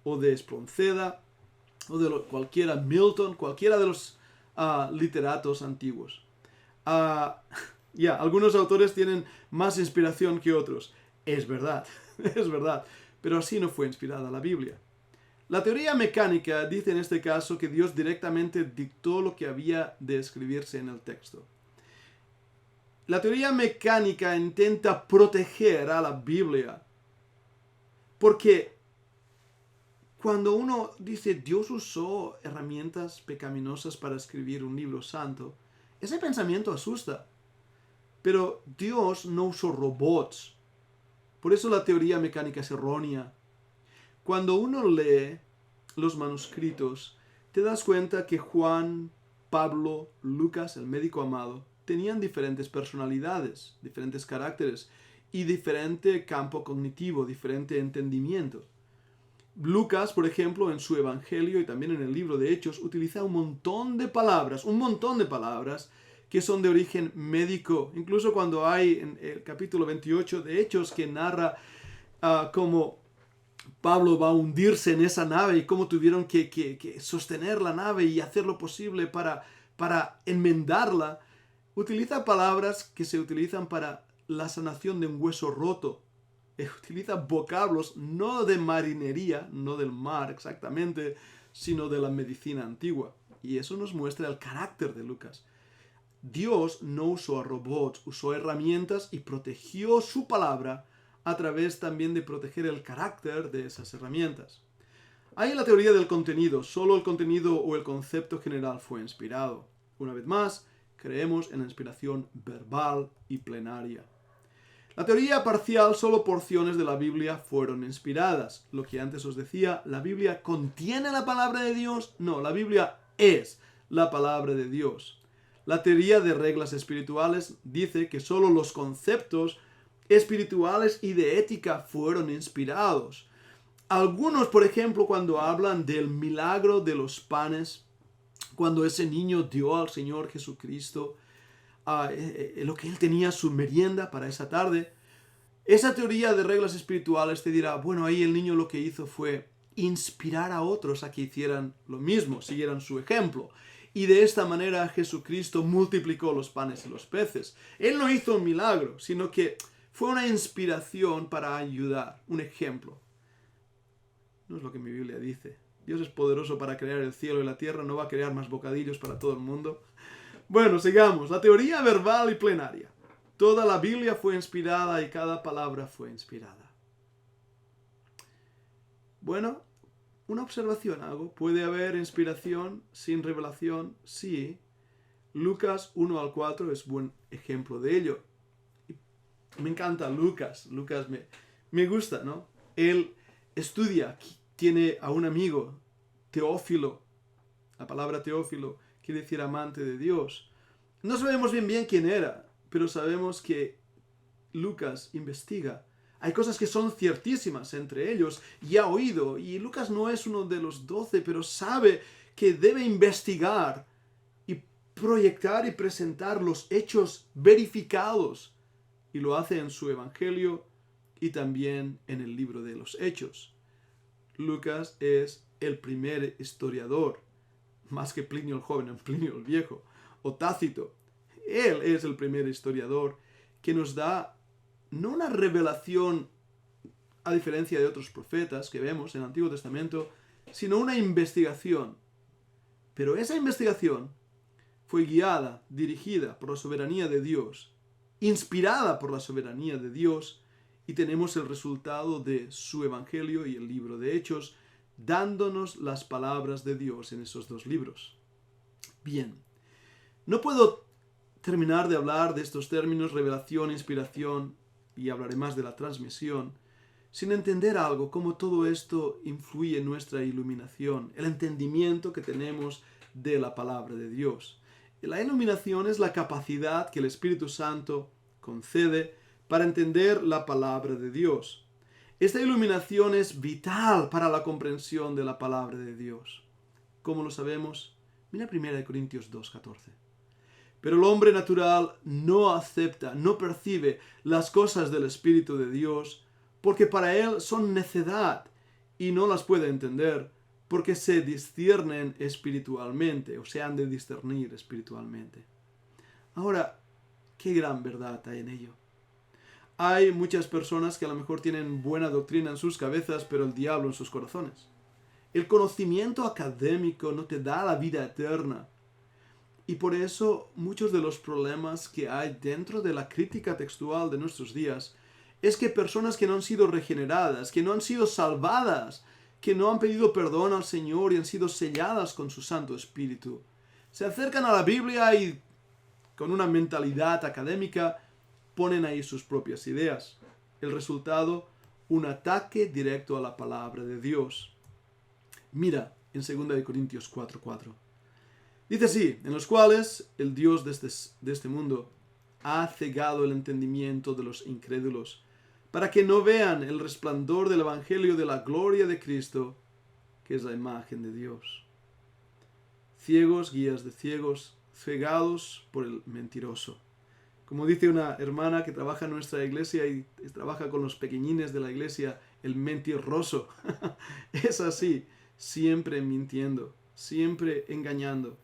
o de Espronceda, o de cualquiera, Milton, cualquiera de los literatos antiguos. Algunos autores tienen más inspiración que otros. Es verdad, es verdad. Pero así no fue inspirada la Biblia. La teoría mecánica dice en este caso que Dios directamente dictó lo que había de escribirse en el texto. La teoría mecánica intenta proteger a la Biblia, porque cuando uno dice Dios usó herramientas pecaminosas para escribir un libro santo, ese pensamiento asusta. Pero Dios no usó robots. Por eso la teoría mecánica es errónea. Cuando uno lee los manuscritos, te das cuenta que Juan, Pablo, Lucas, el médico amado, tenían diferentes personalidades, diferentes caracteres y diferente campo cognitivo, diferente entendimiento. Lucas, por ejemplo, en su Evangelio y también en el libro de Hechos, utiliza un montón de palabras que son de origen médico. Incluso cuando hay en el capítulo 28 de Hechos que narra cómo Pablo va a hundirse en esa nave y cómo tuvieron que sostener la nave y hacer lo posible para enmendarla, utiliza palabras que se utilizan para la sanación de un hueso roto. Utiliza vocablos no de marinería, no del mar exactamente, sino de la medicina antigua. Y eso nos muestra el carácter de Lucas. Dios no usó a robots, usó herramientas y protegió su palabra a través también de proteger el carácter de esas herramientas. Hay la teoría del contenido. Solo el contenido o el concepto general fue inspirado. Una vez más, creemos en la inspiración verbal y plenaria. La teoría parcial, solo porciones de la Biblia fueron inspiradas. Lo que antes os decía, ¿la Biblia contiene la palabra de Dios? No, la Biblia es la palabra de Dios. La teoría de reglas espirituales dice que solo los conceptos espirituales y de ética fueron inspirados. Algunos, por ejemplo, cuando hablan del milagro de los panes, cuando ese niño dio al Señor Jesucristo lo que él tenía, su merienda para esa tarde, esa teoría de reglas espirituales te dirá, bueno, ahí el niño lo que hizo fue inspirar a otros a que hicieran lo mismo, siguieran su ejemplo. Y de esta manera Jesucristo multiplicó los panes y los peces. Él no hizo un milagro, sino que fue una inspiración para ayudar, un ejemplo. No es lo que mi Biblia dice. Dios es poderoso para crear el cielo y la tierra, no va a crear más bocadillos para todo el mundo. Bueno, sigamos. La teoría verbal y plenaria. Toda la Biblia fue inspirada y cada palabra fue inspirada. Bueno, una observación hago. ¿Puede haber inspiración sin revelación? Sí. Lucas 1 al 4 es buen ejemplo de ello. Me encanta Lucas. Lucas me gusta, ¿no? Él estudia, tiene a un amigo, Teófilo. La palabra Teófilo quiere decir amante de Dios. No sabemos bien quién era, pero sabemos que Lucas investiga. Hay cosas que son ciertísimas entre ellos y ha oído. Y Lucas no es uno de los 12, pero sabe que debe investigar y proyectar y presentar los hechos verificados, y lo hace en su Evangelio y también en el libro de los Hechos. Lucas es el primer historiador, más que Plinio el joven, Plinio el viejo, o Tácito. Él es el primer historiador que nos da no una revelación a diferencia de otros profetas que vemos en el Antiguo Testamento, sino una investigación. Pero esa investigación fue guiada, dirigida por la soberanía de Dios, inspirada por la soberanía de Dios, y tenemos el resultado de su Evangelio y el libro de Hechos, dándonos las palabras de Dios en esos dos libros. Bien, no puedo terminar de hablar de estos términos, revelación, inspiración, y hablaré más de la transmisión, sin entender algo, cómo todo esto influye en nuestra iluminación, el entendimiento que tenemos de la palabra de Dios. La iluminación es la capacidad que el Espíritu Santo concede para entender la palabra de Dios. Esta iluminación es vital para la comprensión de la palabra de Dios. ¿Cómo lo sabemos? Mira 1 Corintios 2:14. Pero el hombre natural no acepta, no percibe las cosas del Espíritu de Dios, porque para él son necedad y no las puede entender, porque se disciernen espiritualmente, o se han de discernir espiritualmente. Ahora, qué gran verdad hay en ello. Hay muchas personas que a lo mejor tienen buena doctrina en sus cabezas, pero el diablo en sus corazones. El conocimiento académico no te da la vida eterna. Y por eso muchos de los problemas que hay dentro de la crítica textual de nuestros días es que personas que no han sido regeneradas, que no han sido salvadas, que no han pedido perdón al Señor y han sido selladas con su Santo Espíritu, se acercan a la Biblia y con una mentalidad académica ponen ahí sus propias ideas. El resultado, un ataque directo a la palabra de Dios. Mira en 2 Corintios 4:4. Dice así, en los cuales el Dios de este mundo ha cegado el entendimiento de los incrédulos, para que no vean el resplandor del Evangelio de la gloria de Cristo, que es la imagen de Dios. Ciegos, guías de ciegos, cegados por el mentiroso. Como dice una hermana que trabaja en nuestra iglesia y trabaja con los pequeñines de la iglesia, el mentiroso. Es así, siempre mintiendo, siempre engañando.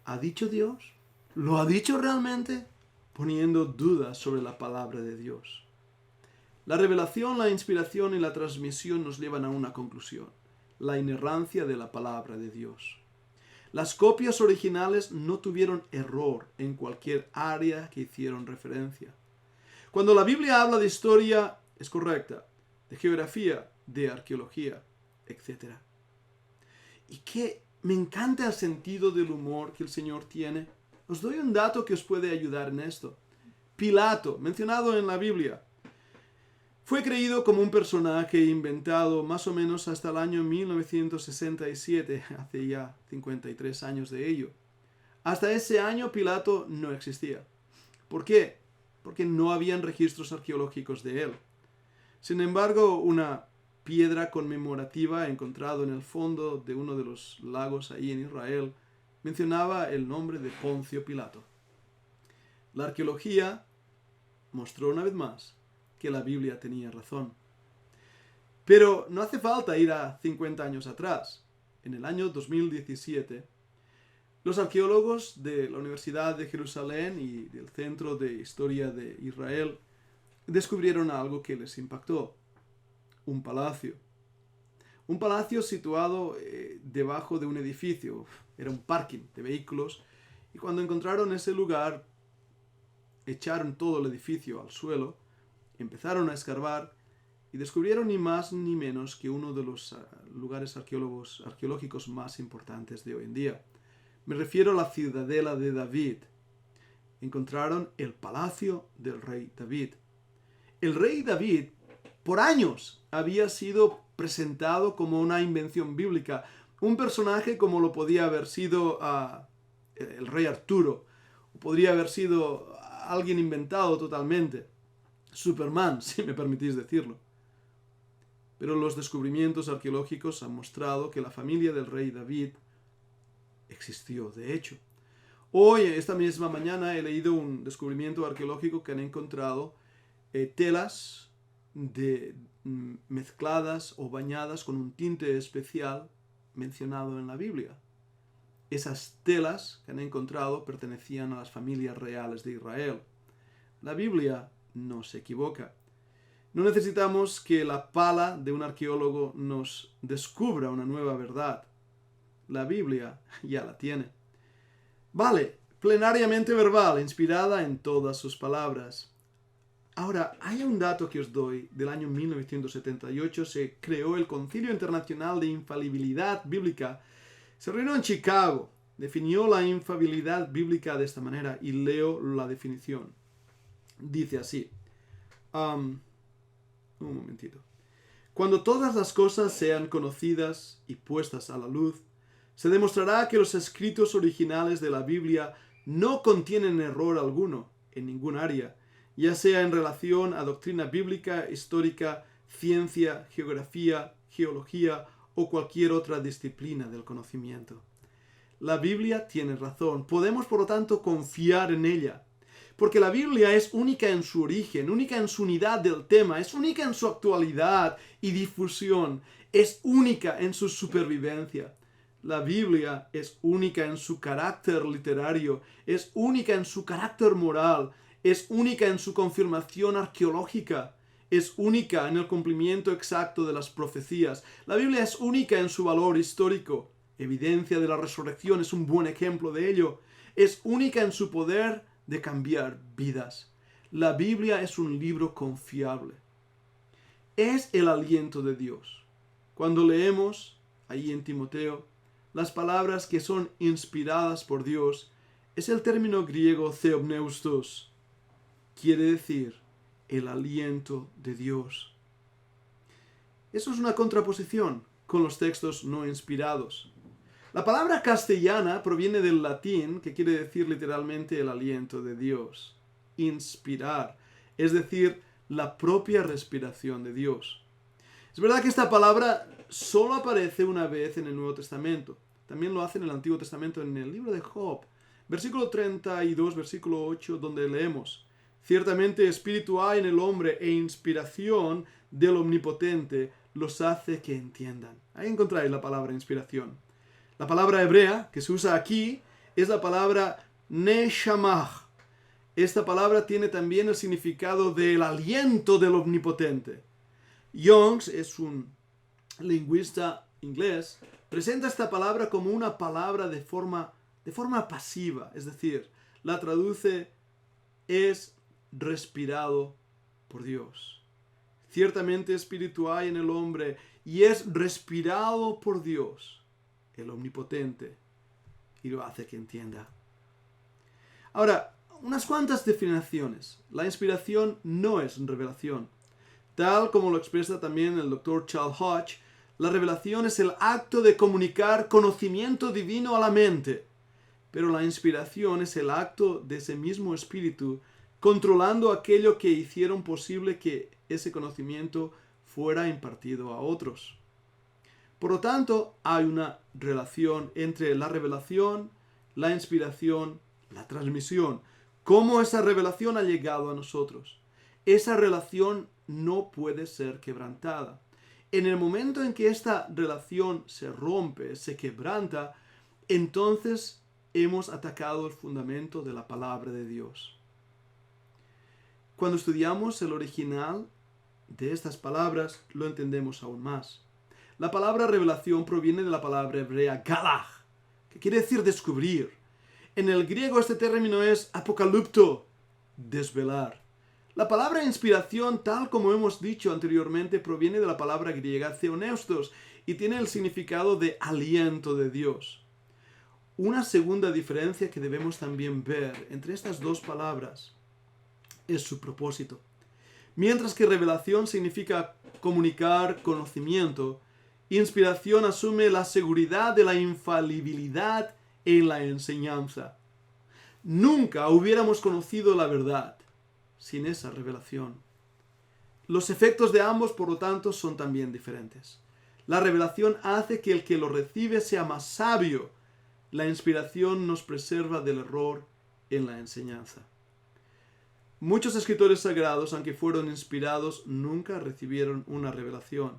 ¿Ha dicho Dios? ¿Lo ha dicho realmente? Poniendo dudas sobre la palabra de Dios. La revelación, la inspiración y la transmisión nos llevan a una conclusión: la inerrancia de la palabra de Dios. Las copias originales no tuvieron error en cualquier área que hicieron referencia. Cuando la Biblia habla de historia, es correcta, de geografía, de arqueología, etc. Y que me encanta el sentido del humor que el Señor tiene. Os doy un dato que os puede ayudar en esto. Pilato, mencionado en la Biblia, fue creído como un personaje inventado más o menos hasta el año 1967, hace ya 53 años de ello. Hasta ese año Pilato no existía. ¿Por qué? Porque no habían registros arqueológicos de él. Sin embargo, una piedra conmemorativa encontrada en el fondo de uno de los lagos ahí en Israel mencionaba el nombre de Poncio Pilato. La arqueología mostró una vez más que la Biblia tenía razón. Pero no hace falta ir a 50 años atrás. En el año 2017, los arqueólogos de la Universidad de Jerusalén y del Centro de Historia de Israel descubrieron algo que les impactó. Un palacio. Un palacio situado debajo de un edificio. Era un parking de vehículos. Y cuando encontraron ese lugar, echaron todo el edificio al suelo, empezaron a escarbar y descubrieron ni más ni menos que uno de los lugares arqueológicos más importantes de hoy en día. Me refiero a la ciudadela de David. Encontraron el palacio del rey David. El rey David, por años, había sido presentado como una invención bíblica, un personaje como lo podía haber sido el rey Arturo, o podría haber sido alguien inventado totalmente. Superman, si me permitís decirlo. Pero los descubrimientos arqueológicos han mostrado que la familia del rey David existió, de hecho. Hoy, esta misma mañana, he leído un descubrimiento arqueológico que han encontrado telas mezcladas o bañadas con un tinte especial mencionado en la Biblia. Esas telas que han encontrado pertenecían a las familias reales de Israel. La Biblia no se equivoca. No necesitamos que la pala de un arqueólogo nos descubra una nueva verdad. La Biblia ya la tiene. Vale, plenariamente verbal, inspirada en todas sus palabras. Ahora, hay un dato que os doy. Del año 1978 se creó el Concilio Internacional de Infalibilidad Bíblica. Se reunió en Chicago. Definió la infalibilidad bíblica de esta manera y leo la definición. Dice así. Un momentito. Cuando todas las cosas sean conocidas y puestas a la luz, se demostrará que los escritos originales de la Biblia no contienen error alguno en ningún área, ya sea en relación a doctrina bíblica, histórica, ciencia, geografía, geología o cualquier otra disciplina del conocimiento. La Biblia tiene razón. Podemos, por lo tanto, confiar en ella. Porque la Biblia es única en su origen, única en su unidad del tema, es única en su actualidad y difusión, es única en su supervivencia. La Biblia es única en su carácter literario, es única en su carácter moral, es única en su confirmación arqueológica, es única en el cumplimiento exacto de las profecías. La Biblia es única en su valor histórico. Evidencia de la resurrección es un buen ejemplo de ello. Es única en su poder de cambiar vidas. La Biblia es un libro confiable. Es el aliento de Dios. Cuando leemos, ahí en Timoteo, las palabras que son inspiradas por Dios, es el término griego theopneustos. Quiere decir el aliento de Dios. Eso es una contraposición con los textos no inspirados. La palabra castellana proviene del latín, que quiere decir literalmente el aliento de Dios. Inspirar, es decir, la propia respiración de Dios. Es verdad que esta palabra solo aparece una vez en el Nuevo Testamento. También lo hace en el Antiguo Testamento, en el libro de Job. Versículo 32, versículo 8, donde leemos: ciertamente espíritu hay en el hombre e inspiración del Omnipotente los hace que entiendan. Ahí encontráis la palabra inspiración. La palabra hebrea que se usa aquí es la palabra neshamah. Esta palabra tiene también el significado del aliento del Omnipotente. Youngs es un lingüista inglés, presenta esta palabra como una palabra de forma pasiva, es decir, la traduce es respirado por Dios. Ciertamente espíritu hay en el hombre y es respirado por Dios, el Omnipotente, y lo hace que entienda. Ahora, unas cuantas definiciones. La inspiración no es revelación. Tal como lo expresa también el Dr. Charles Hodge, la revelación es el acto de comunicar conocimiento divino a la mente, pero la inspiración es el acto de ese mismo espíritu controlando aquello que hicieron posible que ese conocimiento fuera impartido a otros. Por lo tanto, hay una relación entre la revelación, la inspiración, la transmisión. ¿Cómo esa revelación ha llegado a nosotros? Esa relación no puede ser quebrantada. En el momento en que esta relación se rompe, se quebranta, entonces hemos atacado el fundamento de la palabra de Dios. Cuando estudiamos el original de estas palabras, lo entendemos aún más. La palabra revelación proviene de la palabra hebrea galach, que quiere decir descubrir. En el griego este término es apocalypto, desvelar. La palabra inspiración, tal como hemos dicho anteriormente, proviene de la palabra griega theopneustos y tiene el significado de aliento de Dios. Una segunda diferencia que debemos también ver entre estas dos palabras es su propósito. Mientras que revelación significa comunicar conocimiento, inspiración asume la seguridad de la infalibilidad en la enseñanza. Nunca hubiéramos conocido la verdad sin esa revelación. Los efectos de ambos, por lo tanto, son también diferentes. La revelación hace que el que lo recibe sea más sabio la inspiración nos preserva del error en la enseñanza. Muchos escritores sagrados, aunque fueron inspirados, nunca recibieron una revelación.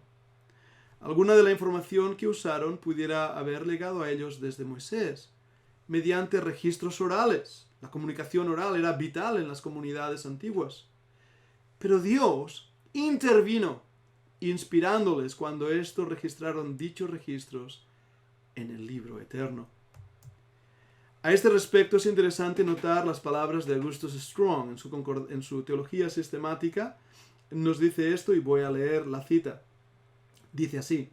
Alguna de la información que usaron pudiera haber llegado a ellos desde Moisés, mediante registros orales. La comunicación oral era vital en las comunidades antiguas. Pero Dios intervino, inspirándoles cuando estos registraron dichos registros en el libro eterno. A este respecto es interesante notar las palabras de Augustus Strong en su Teología Sistemática. Nos dice esto y voy a leer la cita. Dice así: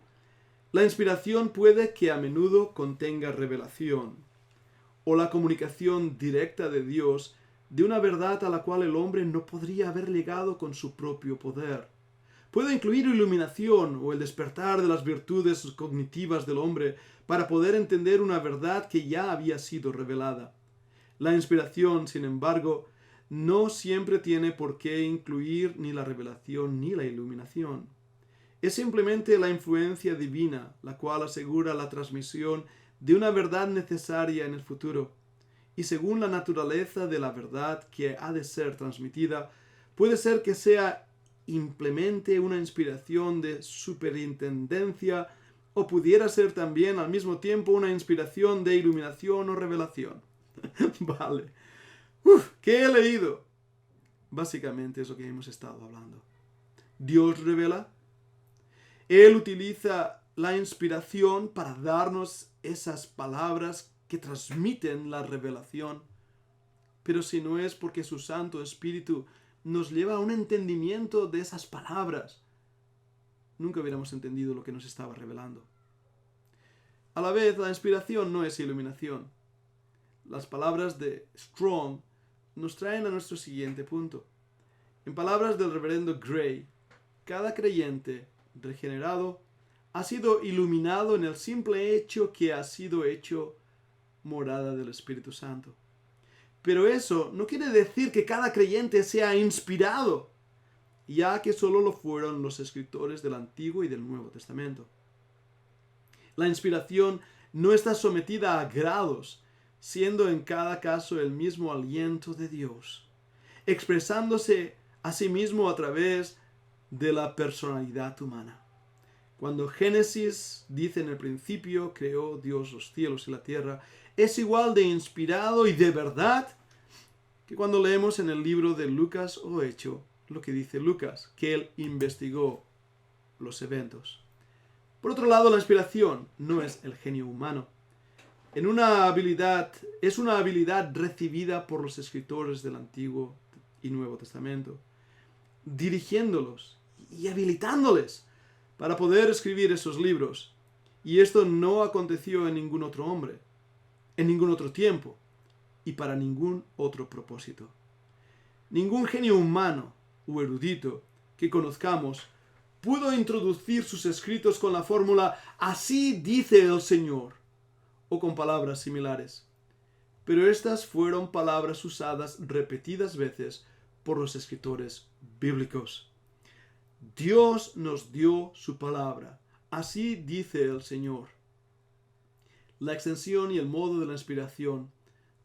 la inspiración puede que a menudo contenga revelación, o la comunicación directa de Dios de una verdad a la cual el hombre no podría haber llegado con su propio poder. Puede incluir iluminación o el despertar de las virtudes cognitivas del hombre para poder entender una verdad que ya había sido revelada. La inspiración, sin embargo, no siempre tiene por qué incluir ni la revelación ni la iluminación. Es simplemente la influencia divina, la cual asegura la transmisión de una verdad necesaria en el futuro. Y según la naturaleza de la verdad que ha de ser transmitida, puede ser que sea implemente una inspiración de superintendencia o pudiera ser también al mismo tiempo una inspiración de iluminación o revelación. Vale. ¿Qué he leído? Básicamente es lo que hemos estado hablando. Dios revela. Él utiliza la inspiración para darnos esas palabras que transmiten la revelación. Pero si no es porque su Santo Espíritu nos lleva a un entendimiento de esas palabras, nunca hubiéramos entendido lo que nos estaba revelando. A la vez, la inspiración no es iluminación. Las palabras de Strong nos traen a nuestro siguiente punto. En palabras del reverendo Gray, cada creyente regenerado ha sido iluminado en el simple hecho que ha sido hecho morada del Espíritu Santo. Pero eso no quiere decir que cada creyente sea inspirado, ya que solo lo fueron los escritores del Antiguo y del Nuevo Testamento. La inspiración no está sometida a grados, siendo en cada caso el mismo aliento de Dios, expresándose a sí mismo a través de la personalidad humana. Cuando Génesis dice en el principio creó Dios los cielos y la tierra, es igual de inspirado y de verdad que cuando leemos en el libro de Lucas o Hecho lo que dice Lucas, que él investigó los eventos. Por otro lado, la inspiración no es el genio humano. Es una habilidad recibida por los escritores del Antiguo y Nuevo Testamento, dirigiéndolos y habilitándoles para poder escribir esos libros. Y esto no aconteció en ningún otro hombre, en ningún otro tiempo y para ningún otro propósito. Ningún genio humano o erudito que conozcamos pudo introducir sus escritos con la fórmula «así dice el Señor» o con palabras similares. Pero estas fueron palabras usadas repetidas veces por los escritores bíblicos. Dios nos dio su palabra. Así dice el Señor. La extensión y el modo de la inspiración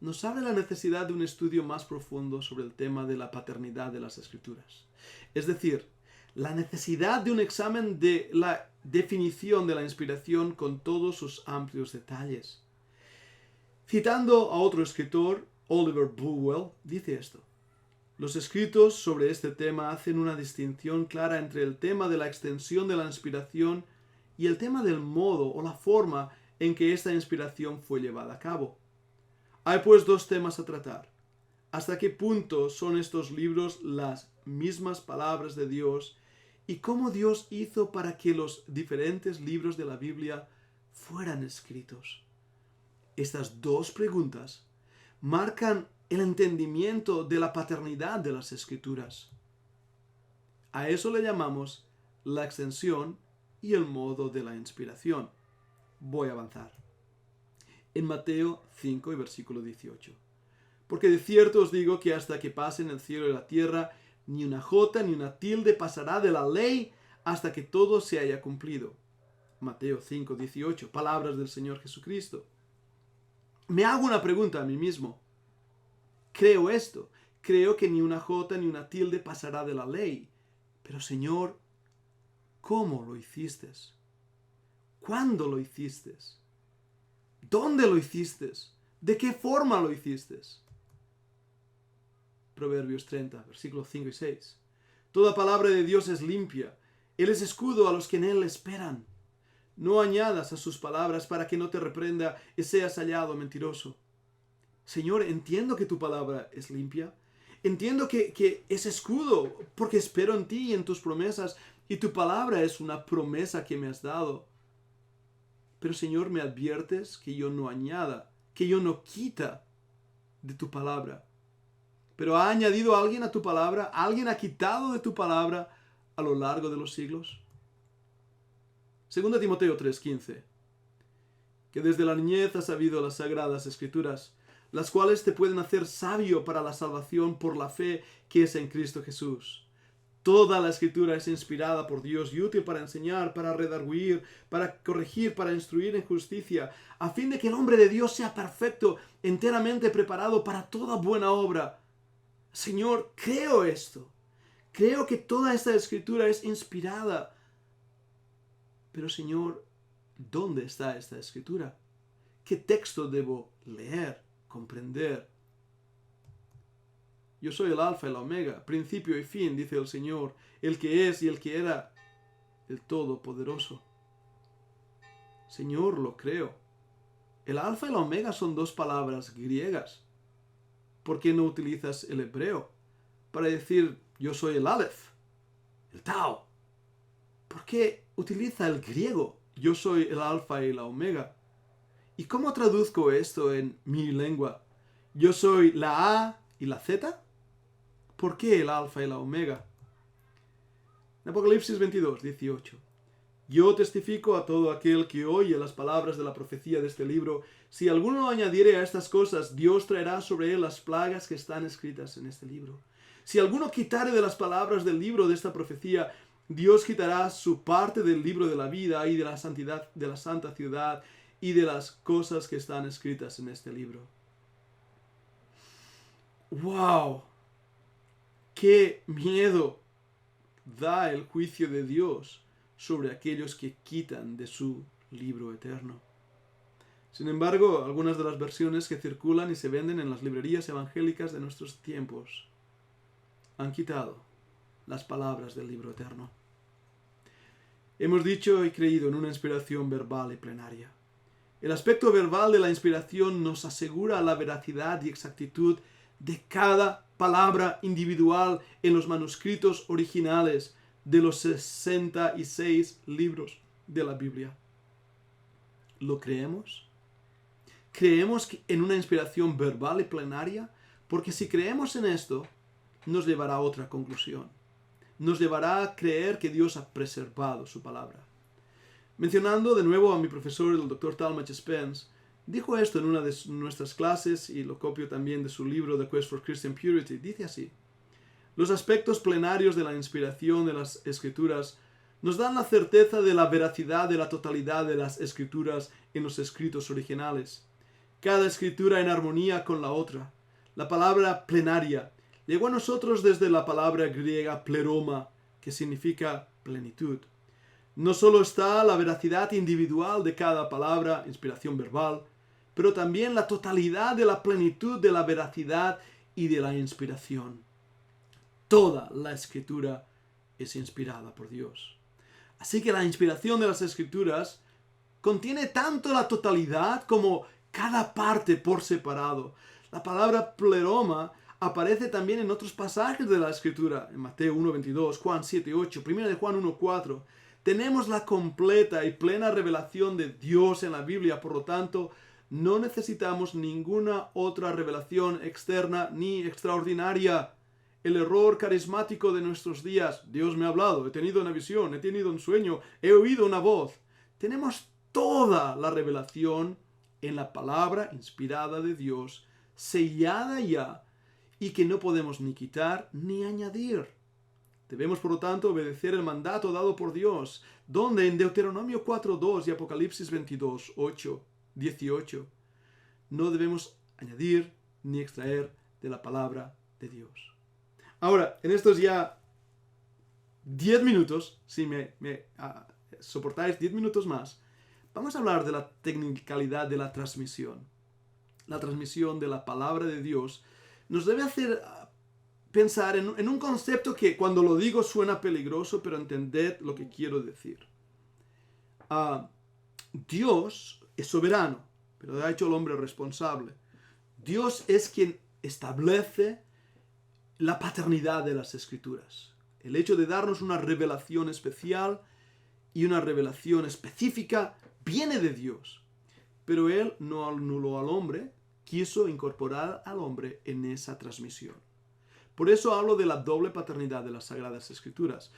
nos abre la necesidad de un estudio más profundo sobre el tema de la paternidad de las Escrituras. Es decir, la necesidad de un examen de la definición de la inspiración con todos sus amplios detalles. Citando a otro escritor, Oliver Bulwell, dice esto: los escritos sobre este tema hacen una distinción clara entre el tema de la extensión de la inspiración y el tema del modo o la forma en que esta inspiración fue llevada a cabo. Hay pues dos temas a tratar. ¿Hasta qué punto son estos libros las mismas palabras de Dios? ¿Y cómo Dios hizo para que los diferentes libros de la Biblia fueran escritos? Estas dos preguntas marcan el entendimiento de la paternidad de las Escrituras. A eso le llamamos la extensión y el modo de la inspiración. Voy a avanzar. En Mateo 5 y versículo 18. Porque de cierto os digo que hasta que pasen el cielo y la tierra, ni una jota ni una tilde pasará de la ley hasta que todo se haya cumplido. Mateo 5, 18. Palabras del Señor Jesucristo. me hago una pregunta a mí mismo. Creo esto. Creo que ni una jota ni una tilde pasará de la ley. Pero Señor, ¿cómo lo hiciste? ¿Cuándo lo hiciste? ¿Dónde lo hiciste? ¿De qué forma lo hiciste? Proverbios 30, versículos 5 y 6. Toda palabra de Dios es limpia. Él es escudo a los que en Él esperan. No añadas a sus palabras para que no te reprenda y seas hallado mentiroso. Señor, entiendo que tu palabra es limpia. Entiendo que es escudo porque espero en ti y en tus promesas, y tu palabra es una promesa que me has dado. Pero Señor, me adviertes que yo no añada, que yo no quita de tu palabra. Pero ¿ha añadido alguien a tu palabra? ¿Alguien ha quitado de tu palabra a lo largo de los siglos? 2 Timoteo 3:15. Que desde la niñez has sabido las sagradas escrituras, las cuales te pueden hacer sabio para la salvación por la fe que es en Cristo Jesús. Toda la escritura es inspirada por Dios y útil para enseñar, para redarguir, para corregir, para instruir en justicia, a fin de que el hombre de Dios sea perfecto, enteramente preparado para toda buena obra. Señor, creo esto. Creo que toda esta escritura es inspirada. Pero Señor, ¿dónde está esta escritura? ¿Qué texto debo leer, comprender? Yo soy el alfa y la omega, principio y fin, dice el Señor, el que es y el que era, el Todopoderoso. Señor, lo creo. El alfa y la omega son dos palabras griegas. ¿Por qué no utilizas el hebreo para decir yo soy el Aleph, el Tau? ¿Por qué utiliza el griego yo soy el alfa y la omega? ¿Y cómo traduzco esto en mi lengua? ¿Yo soy la A y la Z? ¿Por qué el alfa y la omega? En Apocalipsis 22, 18. Yo testifico a todo aquel que oye las palabras de la profecía de este libro. Si alguno añadiere a estas cosas, Dios traerá sobre él las plagas que están escritas en este libro. Si alguno quitare de las palabras del libro de esta profecía, Dios quitará su parte del libro de la vida y de la santidad de la santa ciudad y de las cosas que están escritas en este libro. ¡Wow! ¡Qué miedo da el juicio de Dios sobre aquellos que quitan de su libro eterno! Sin embargo, algunas de las versiones que circulan y se venden en las librerías evangélicas de nuestros tiempos han quitado las palabras del libro eterno. Hemos dicho y creído en una inspiración verbal y plenaria. El aspecto verbal de la inspiración nos asegura la veracidad y exactitud de cada palabra individual en los manuscritos originales de los 66 libros de la Biblia. ¿Lo creemos? ¿Creemos en una inspiración verbal y plenaria? Porque si creemos en esto, nos llevará a otra conclusión. Nos llevará a creer que Dios ha preservado su palabra. Mencionando de nuevo a mi profesor, el Dr. Talmage Spence, dijo esto en una de nuestras clases y lo copio también de su libro The Quest for Christian Purity. Dice así: los aspectos plenarios de la inspiración de las Escrituras nos dan la certeza de la veracidad de la totalidad de las Escrituras en los escritos originales. Cada escritura en armonía con la otra. La palabra plenaria llegó a nosotros desde la palabra griega pleroma, que significa plenitud. No solo está la veracidad individual de cada palabra, inspiración verbal, pero también la totalidad de la plenitud de la veracidad y de la inspiración. Toda la escritura es inspirada por Dios. Así que la inspiración de las escrituras contiene tanto la totalidad como cada parte por separado. La palabra pleroma aparece también en otros pasajes de la escritura, en Mateo 1:22, Juan 7:8, 1 de Juan 1:4. Tenemos la completa y plena revelación de Dios en la Biblia, por lo tanto, no necesitamos ninguna otra revelación externa ni extraordinaria. El error carismático de nuestros días: Dios me ha hablado, he tenido una visión, he tenido un sueño, he oído una voz. Tenemos toda la revelación en la palabra inspirada de Dios, sellada ya, y que no podemos ni quitar ni añadir. Debemos, por lo tanto, obedecer el mandato dado por Dios, donde en Deuteronomio 4:2 y Apocalipsis 22:8, 18, no debemos añadir ni extraer de la palabra de Dios. Ahora, en estos ya 10 minutos, si me soportáis 10 minutos más, vamos a hablar de la tecnicalidad de la transmisión. La transmisión de la palabra de Dios nos debe hacer pensar en un concepto que cuando lo digo suena peligroso, pero entended lo que quiero decir. Dios es soberano, pero ha hecho al hombre responsable. Dios es quien establece la paternidad de las Escrituras. El hecho de darnos una revelación especial y una revelación específica viene de Dios. Pero Él no anuló al hombre, quiso incorporar al hombre en esa transmisión. Por eso hablo de la doble paternidad de las Sagradas Escrituras.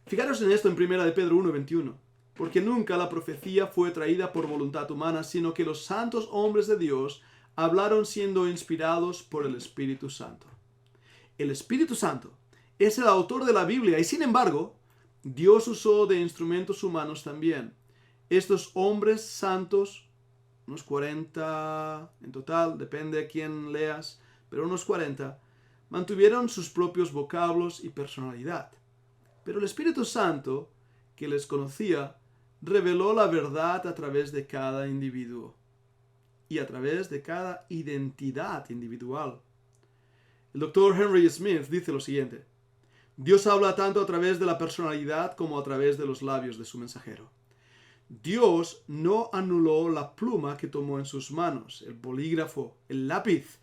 Fijaros en esto en 1 de Pedro 1:21. Porque nunca la profecía fue traída por voluntad humana, sino que los santos hombres de Dios hablaron siendo inspirados por el Espíritu Santo. El Espíritu Santo es el autor de la Biblia y sin embargo, Dios usó de instrumentos humanos también. Estos hombres santos, unos 40 en total, depende a quién leas, pero unos 40, mantuvieron sus propios vocablos y personalidad. Pero el Espíritu Santo, que les conocía, reveló la verdad a través de cada individuo y a través de cada identidad individual. El doctor Henry Smith dice lo siguiente: Dios habla tanto a través de la personalidad como a través de los labios de su mensajero. Dios no anuló la pluma que tomó en sus manos, el bolígrafo, el lápiz.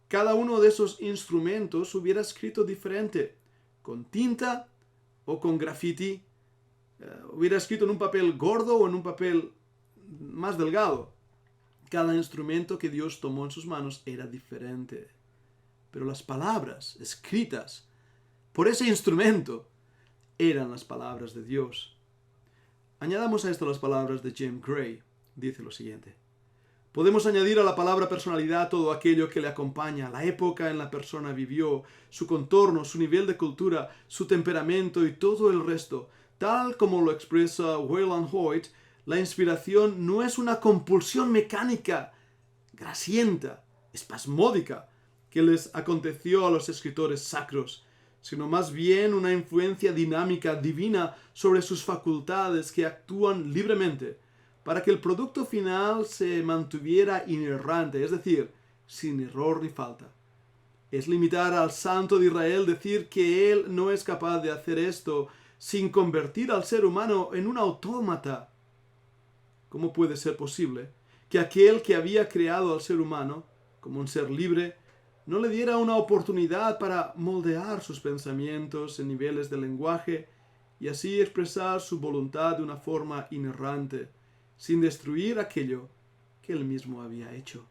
Cada uno de esos instrumentos hubiera escrito diferente, con tinta o con grafiti. Hubiera escrito en un papel gordo o en un papel más delgado. Cada instrumento que Dios tomó en sus manos era diferente. Pero las palabras escritas por ese instrumento eran las palabras de Dios. Añadamos a esto las palabras de Jim Gray. Dice lo siguiente: podemos añadir a la palabra personalidad todo aquello que le acompaña, la época en la persona vivió, su contorno, su nivel de cultura, su temperamento y todo el resto. Tal como lo expresa Wayland Hoyt, la inspiración no es una compulsión mecánica, grasienta, espasmódica, que les aconteció a los escritores sacros, sino más bien una influencia dinámica divina sobre sus facultades que actúan libremente, para que el producto final se mantuviera inerrante, es decir, sin error ni falta. Es limitar al Santo de Israel decir que Él no es capaz de hacer esto sin convertir al ser humano en un autómata. ¿Cómo puede ser posible que aquel que había creado al ser humano como un ser libre no le diera una oportunidad para moldear sus pensamientos en niveles de lenguaje y así expresar su voluntad de una forma inerrante, sin destruir aquello que él mismo había hecho?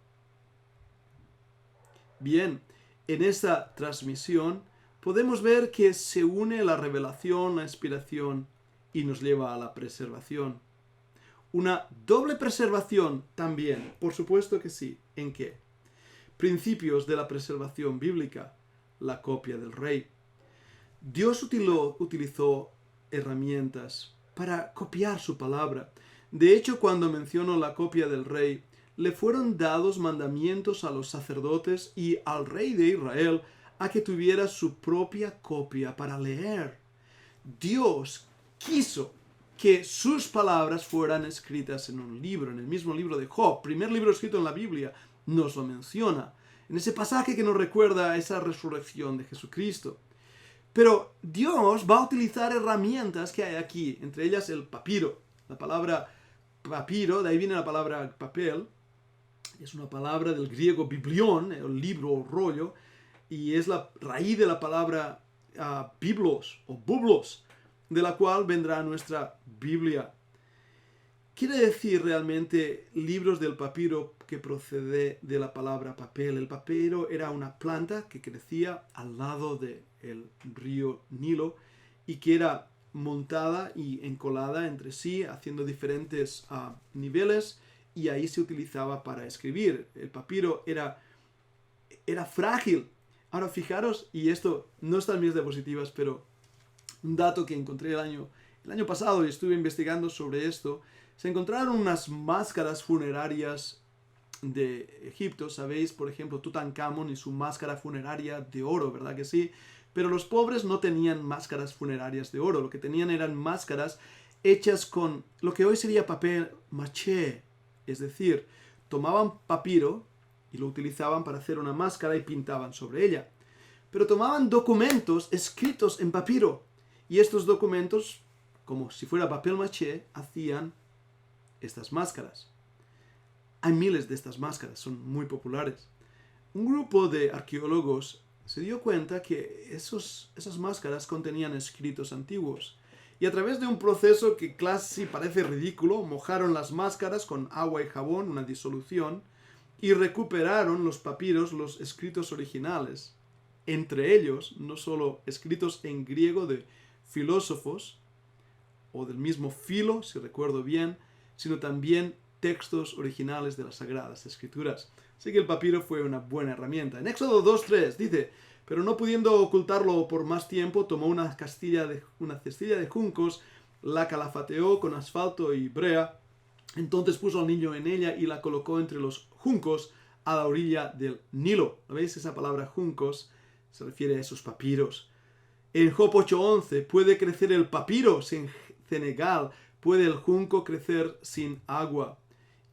Bien, en esta transmisión podemos ver que se une la revelación, la inspiración y nos lleva a la preservación. Una doble preservación también, por supuesto que sí. ¿En qué? Principios de la preservación bíblica, la copia del rey. Dios utilizó herramientas para copiar su palabra. De hecho, cuando menciono la copia del rey, le fueron dados mandamientos a los sacerdotes y al rey de Israel a que tuviera su propia copia para leer. Dios quiso que sus palabras fueran escritas en un libro, en el mismo libro de Job, primer libro escrito en la Biblia, nos lo menciona, en ese pasaje que nos recuerda a esa resurrección de Jesucristo. Pero Dios va a utilizar herramientas que hay aquí, entre ellas el papiro. La palabra papiro, de ahí viene la palabra papel, es una palabra del griego biblión, el libro o rollo, y es la raíz de la palabra biblos o bublos, de la cual vendrá nuestra Biblia. Quiere decir realmente libros del papiro que procede de la palabra papel. El papiro era una planta que crecía al lado del río Nilo y que era montada y encolada entre sí, haciendo diferentes niveles, y ahí se utilizaba para escribir. El papiro era frágil. Ahora fijaros, y esto no está en mis diapositivas, pero un dato que encontré el año pasado y estuve investigando sobre esto, se encontraron unas máscaras funerarias de Egipto, sabéis, por ejemplo, Tutankamón y su máscara funeraria de oro, ¿verdad que sí? Pero los pobres no tenían máscaras funerarias de oro, lo que tenían eran máscaras hechas con lo que hoy sería papel maché, es decir, tomaban papiro y lo utilizaban para hacer una máscara y pintaban sobre ella. Pero tomaban documentos escritos en papiro y estos documentos, como si fuera papel maché, hacían estas máscaras. Hay miles de estas máscaras, son muy populares. Un grupo de arqueólogos se dio cuenta que esas máscaras contenían escritos antiguos. Y a través de un proceso que casi parece ridículo, mojaron las máscaras con agua y jabón, una disolución, y recuperaron los papiros, los escritos originales. Entre ellos, no solo escritos en griego de filósofos, o del mismo Filo, si recuerdo bien, sino también textos originales de las Sagradas Escrituras. Así que el papiro fue una buena herramienta. En Éxodo 2:3 dice: pero no pudiendo ocultarlo por más tiempo, tomó una cestilla de juncos, la calafateó con asfalto y brea, entonces puso al niño en ella y la colocó entre los juncos a la orilla del Nilo. ¿Lo veis? Esa palabra juncos se refiere a esos papiros. En Job 8:11, puede crecer el papiro sin cenegal, puede el junco crecer sin agua.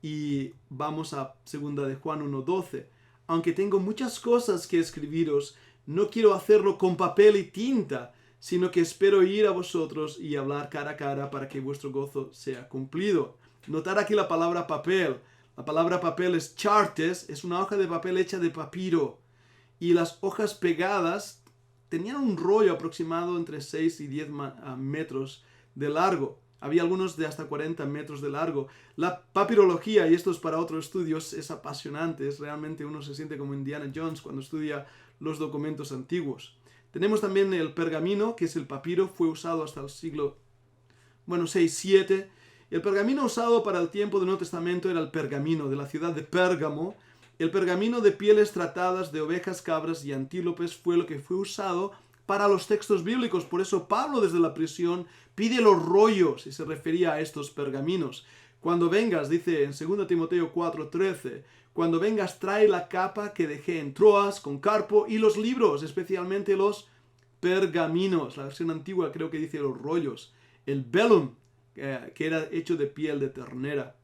Y vamos a 2 de Juan 1:12. Aunque tengo muchas cosas que escribiros, no quiero hacerlo con papel y tinta, sino que espero ir a vosotros y hablar cara a cara para que vuestro gozo sea cumplido. Notar aquí la palabra papel. La palabra papel es chartes, es una hoja de papel hecha de papiro. Y las hojas pegadas tenían un rollo aproximado entre 6 y 10 metros de largo. Había algunos de hasta 40 metros de largo. La papirología, y esto es para otros estudios, es apasionante. Es realmente, uno se siente como Indiana Jones cuando estudia los documentos antiguos. Tenemos también el pergamino, que es el papiro, fue usado hasta el siglo 6-7. El pergamino usado para el tiempo del Nuevo Testamento era el pergamino de la ciudad de Pérgamo. El pergamino de pieles tratadas de ovejas, cabras y antílopes fue lo que fue usado para los textos bíblicos. Por eso Pablo desde la prisión pide los rollos y se refería a estos pergaminos. Cuando vengas, dice en 2 Timoteo 4:13, cuando vengas trae la capa que dejé en Troas con Carpo y los libros, especialmente los pergaminos. La versión antigua creo que dice los rollos. El velum, que era hecho de piel de ternera.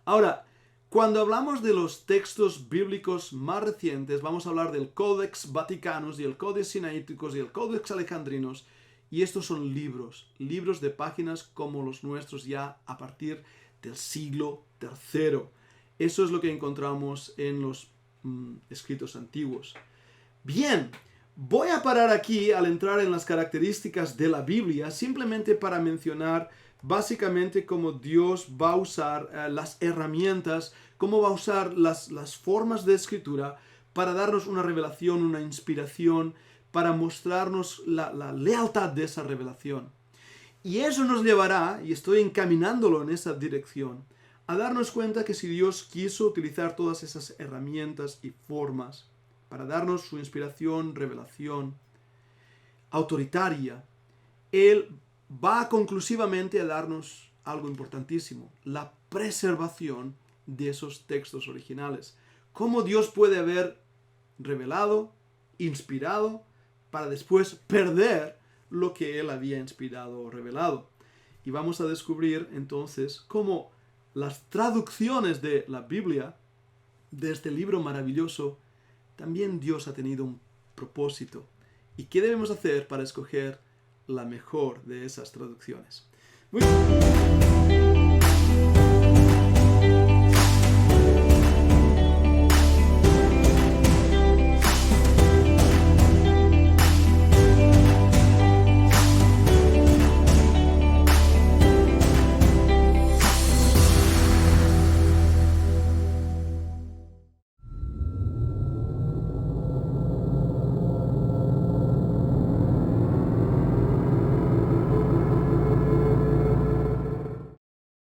Ahora, cuando hablamos de los textos bíblicos más recientes, vamos a hablar del Codex Vaticanus y el Codex Sinaiticus y el Codex Alejandrinus. Y estos son libros de páginas como los nuestros ya a partir del siglo III. Eso es lo que encontramos en los escritos antiguos. Bien, voy a parar aquí al entrar en las características de la Biblia, simplemente para mencionar básicamente cómo Dios va a usar las herramientas, cómo va a usar las formas de escritura para darnos una revelación, una inspiración, para mostrarnos la lealtad de esa revelación. Y eso nos llevará, y estoy encaminándolo en esa dirección, a darnos cuenta que si Dios quiso utilizar todas esas herramientas y formas para darnos su inspiración, revelación autoritaria, Él va conclusivamente a darnos algo importantísimo: la preservación de esos textos originales. Cómo Dios puede haber revelado, inspirado, para después perder lo que Él había inspirado o revelado. Y vamos a descubrir entonces cómo las traducciones de la Biblia, de este libro maravilloso, también Dios ha tenido un propósito. ¿Y qué debemos hacer para escoger la mejor de esas traducciones? Muy bien.